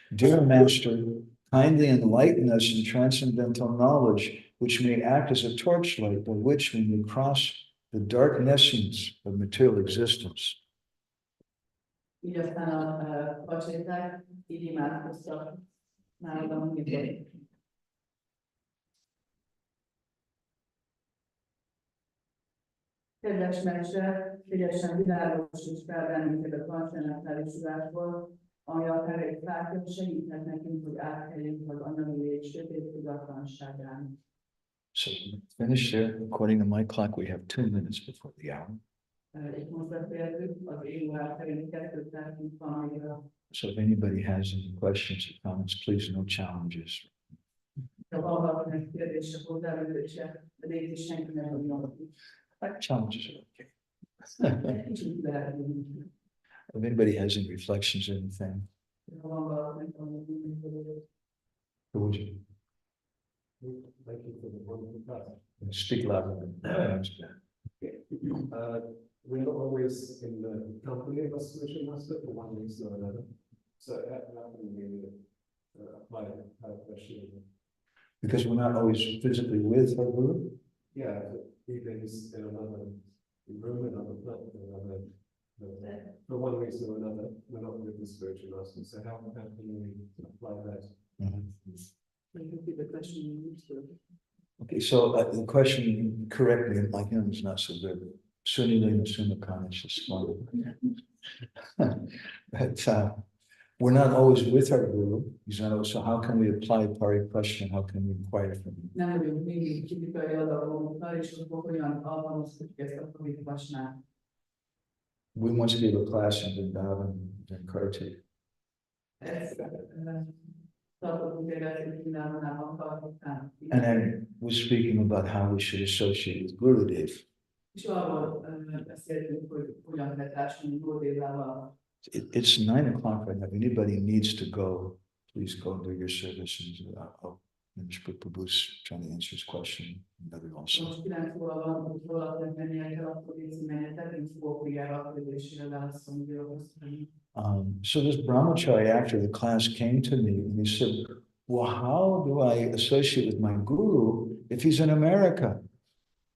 Dear Master, kindly enlighten us in transcendental knowledge, which may act as a torchlight by which we may cross the dark nescence of material existence. Így aztán a pacséták így imádkoztak Narada Munihoz. Kedves Mester, ügyesen világosíts fel bennünket a transzendentális tudásból, ami akár egy fákja segíthet nekünk, hogy átkerüljünk az anyagi légy sötét tudatlanságán. So finish there. According to my clock, we have 2 minutes before the hour. Itt most befejezzük, az én órám szerint 2 percünk van még a... So if anybody has any questions or comments, please, no challenges. Ha van valakinek kérdése, hozzávetőse, de légy is senki nem mondja. Challenges are okay. Kicsit lehet, If anybody has any reflections or anything, ha van valakinek, ami who would you Thank you for the wonderful class. speak louder? We're not always in the company of a solution master for one reason or another. So how can we apply that question? Because we're not always physically with our guru. Yeah, he's in another room, another planet, for one reason or another, we're not with the spiritual master. So how can we apply that? the question. Okay, so the question correctly, my hymn is not so good. Sunilena Sumakanish is fine. But we're not always with our guru. He's not always, so how can we apply pari question? How can we inquire from him? Nem vagyunk mindig fizikai adatokkal, és akkor hogyan alkalmazhatjuk ezt a fordításnál. We once gave a class in Vrindavan in Kartik. And I was speaking about how we should associate with Gurudev. És arról beszéltünk, hogy hogyan kell társulni Gurudevával. It's 9 o'clock right now. If anybody needs to go, please go and do your service. And Mr. Prabhu's trying to answer his question. Another also. Most 9 óra van, hogy valakinek mennie kell, akkor légy menjetek, én fogok vigyára a kérdésére válaszolni, So this brahmachari after the class came to me and he said, well, how do I associate with my guru if he's in America?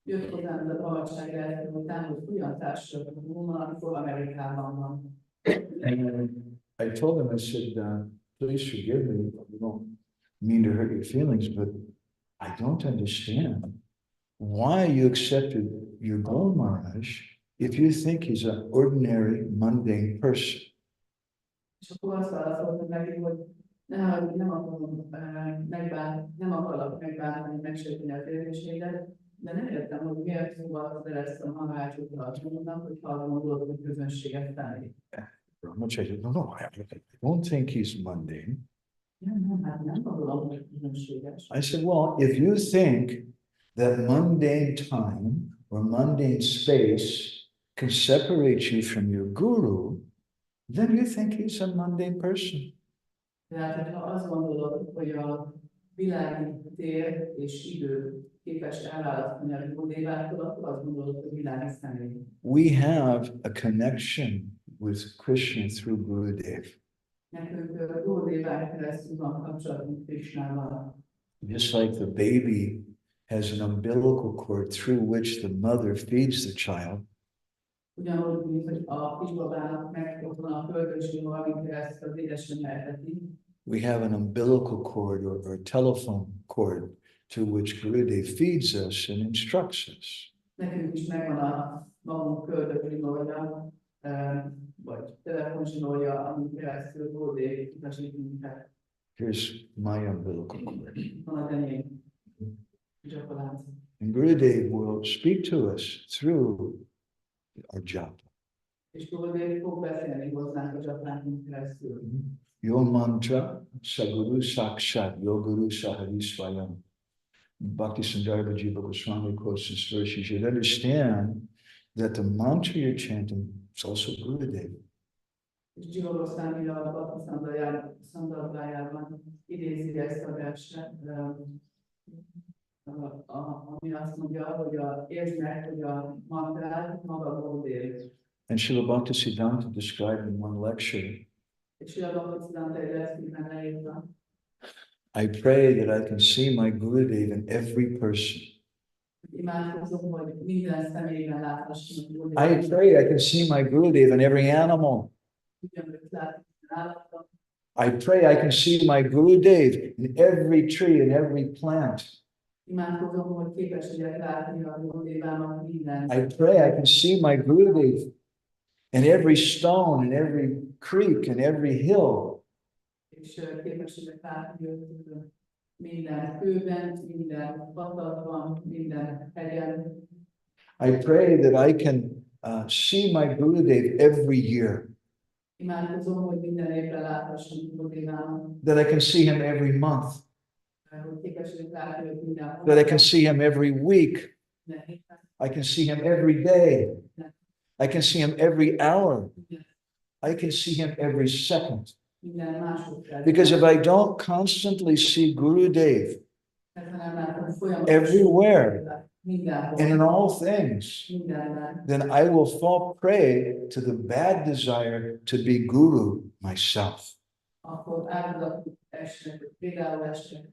Jött hozzám, de a valóság után, hogy hogyan társulok a gurummal, amikor Amerikában van. And I told him, I said, please forgive me, I don't mean to hurt your feelings, but I don't understand why you accepted your Guru Maharaj if you think he's an ordinary, mundane person. És akkor azt válaszoltam neki, hogy nem akarok megbántani, megsérteni az érzéseidet, de nem értem, hogy miért fogadtad el ezt a magácsot tartalomnak, hogy hallom a dolgot közönséget felé. Brahmacharya, no, I don't think he's mundane. Nem gondolom, hogy különbséges. I said, well, if you think that mundane time or mundane space can separate you from your guru, then you think he's a mundane person. Tehát, ha azt gondolod, hogy a világi tér és idő képes elválasztani a gurudévától, akkor azt gondolod, hogy világi személy. We have a connection with Krishna through Gurudev. Nekünk gurudéván keresztül van kapcsolatunk Krishnával. Just like the baby has an umbilical cord through which the mother feeds the child, Ugyanúgy, mint hogy a kisbabának meg ott van a földöső, amin keresztül az édesanyja eteti. we have an umbilical cord or telephone cord through which Gurudev feeds us and instructs us. Nekünk is megvan a magunk köldöklinolja, vagy telefonzsinolja, amin keresztül Gurudév utasít minket. Here's my umbilical cord. Van az enyém gyakorlát. And Gurudev will speak to us through our japa. És Gurudév fog beszélni hozzánk a gyakorlátunk keresztül. Yo mantra saguru sakshat yoguru sahari swayam. Bhakti Sundara Jiva Goswami quotes this verse. You should understand that the mantra you're chanting is also Gurudev. És Jiva Goswami a Bhakti Sundara idézi ezt a verset, ami azt mondja, hogy értsd meg, hogy a mantrát maga Gurudév. And Srila Bhaktisiddhanta described in one lecture, És a Bhaktisiddhanta egy leszkében leírta, I pray that I can see my Gurudev in every person. imádkozom, hogy minden személyben láthassam a I Gurudévet. pray I can see my Gurudev in every animal. Ugyanúgy látom az állatban. I pray I can see my Gurudev in every tree and every plant. Imádkozom, hogy képes legyek látni a Gurudévának minden. I pray I can see my Gurudev in every stone, in every creek, and every hill. És képes legyek látni őt minden kőben, minden patakban, minden hegyen. I pray that I can see my Gurudev every year, Imádkozom, hogy minden évben láthassam Gurudévának, that I can see him every month, hogy képes legyek látni őt minden that I can see him every week, minden héten, I can see him every day, I can see him every hour, I can see him every second. minden másodpercben. Because if I don't constantly see Gurudev Mert ha nem látom folyamatosan everywhere mindenhol, and in all things, mindenben, then I will fall prey to the bad desire to be guru myself. akkor áldozatot esnek, hogy például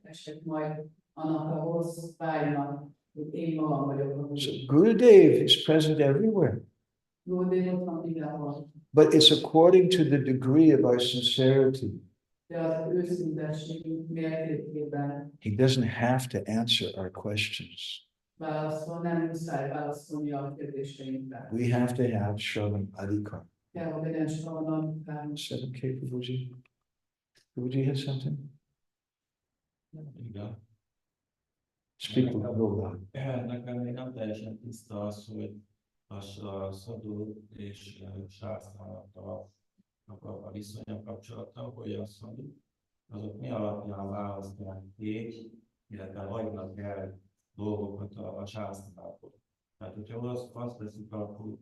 esek majd annak a rossz vágynak, hogy én magam vagyok a guru. So Gurudev is present everywhere, Gurudév ott van mindenhol, but it's according to the degree of our sincerity. de az őszintességünk mértékében He doesn't have to answer our questions. válaszol, nem muszáj válaszolni a kérdéseinkre. We have to have Shravan Adhikar. Kell, hogy legyen soron, Is that okay, Prabhuji? Prabhuji has something? Igen. Speak with Lord. Nekem még nem teljesen tiszta az, hogy a szadó és sásztának a viszonya kapcsolata, hogy a szadó, azok mi alapján választják ki, illetve hagynak el dolgokat a sásztából. Tehát, hogyha azt teszik, akkor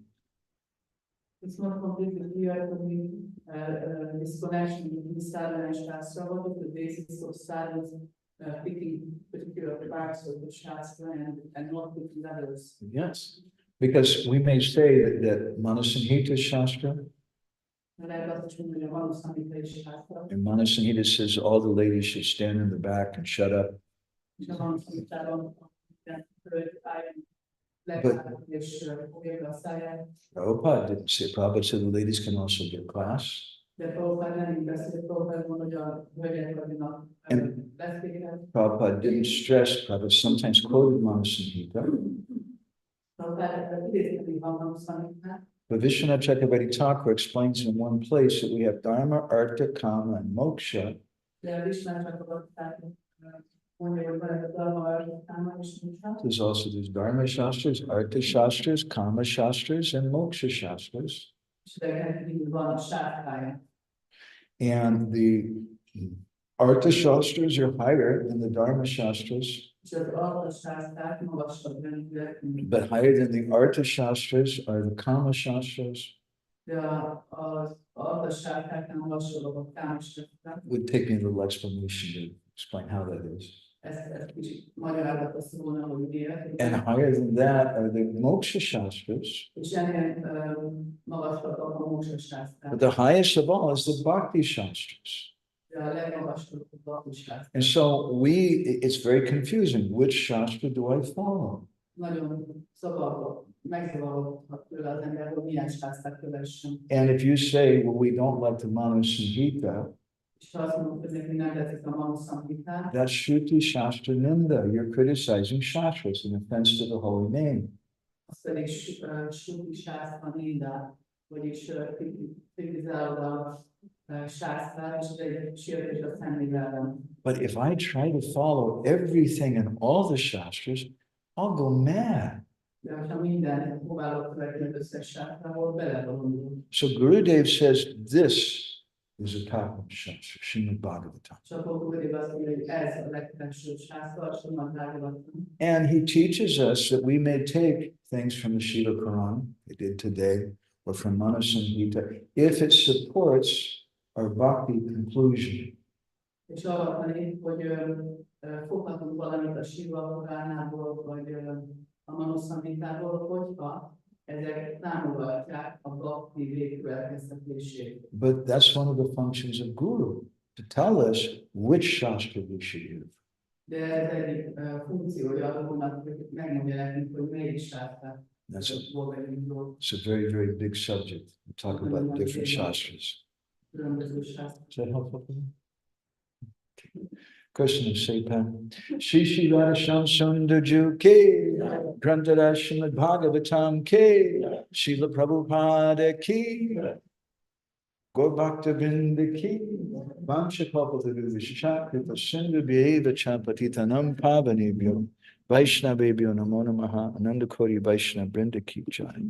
It's not completely clear to me this connection between sadhana and shastra. What is the basis of sadhana's picking particular parts of the shastra and not picking others? Yes, because we may say that Manasamhita Shastra, Lehet azt is mondani, hogy a Manusamhita és shastra, and Manasamhita says all the ladies should stand in the back and shut up. és a Manusamhitában hölgy álljon legalább, és fogja be a száját. Prabhupada didn't say, Prabhupada said the ladies can also get class. De Prabhupada nem így beszél, Prabhupada mondja, hogy a hölgyek adjanak leszkéket. Prabhupada didn't stress, Prabhupada sometimes quoted Manasamhita. Prabhupada idézteti van Manusamhitát. But Vishwanath Chakravarti Thakur explains in one place that we have Dharma, Artha, Kama, and Moksha. De Vishwanath Chakravarti mondja, hogy van ez a Dharma, Artha, Kama és Moksha. There's Dharma Shastras, Artha Shastras, Kama Shastras, and Moksha Shastras. És idegen kívül van sátrája. And the Artha Shastras are higher than the Dharma Shastras, És az alkasászták magasabb rendűek, mint but higher than the Artha Shastras are the Kama Shastras. de az alkasásztáknál hasonlók a kámstáknak. Would take me a little explanation to explain how that is. Ezt kicsit magyarázatra szólna, hogy miért. And higher than that are the Moksha Shastras. És ennél magasabbak a móksasásták. But the highest of all is the Bhakti Shastras. De a legmagasabb a baktisásták. And so it's very confusing. Which Shastra do I follow? Nagyon zavaró, megzavaró tőle az ember, hogy milyen sászták kövessen. And if you say, well, we don't like the Manu Samhita, És ha azt mondjuk, hogy neki nem tetszik a Manuszamhitát, that's Shruti Shastra Ninda. You're criticizing Shastras, an offense to the holy name. az pedig Shruti sászta ninda, vagyis kritizálod a sásztát, és egy sértés a személyben. But if I try to follow everything in all the Shastras, I'll go mad. De ha minden próbálok követni az összes sásztából, beledolgul. So Gurudev says this is a Katha Shastra, Srimad Bhagavatam. És akkor Gurudev azt mondja, hogy ez a legfelsőbb sászta, a Srimad Bhagavatam. And he teaches us that we may take things from the Shiva Quran, we did today, or from Manu Samhita, if it supports our bhakti conclusion. És arra tanít, hogy foghatunk valamit a Shiva Puránából, vagy a Manuszamhitából, hogyha ezek támogatják a bhakti végkövetkeztetését. But that's one of the functions of Guru, to tell us which Shastra we should use. De ez egyik funkciója a Gurunak, hogy megmondja nekünk, hogy melyik sásztát It's a very, very big subject. We talk about different Shastras. különböző sásztát. Is that helpful for you? Question of Sepan. Shishi Radhasham Sundarju Ki, Grantara Srimad Bhagavatam Ki, Srila Prabhupada Ki, Gaur Bhakta Vrinda Ki, Vamsha Kalpataru Vishakripa Sindhu Bheva Champatitanam Pavanebhyo, Vaishnavebhyo Namo Namaha, Ananda Kori Vaishnava Vrinda Ki Jai.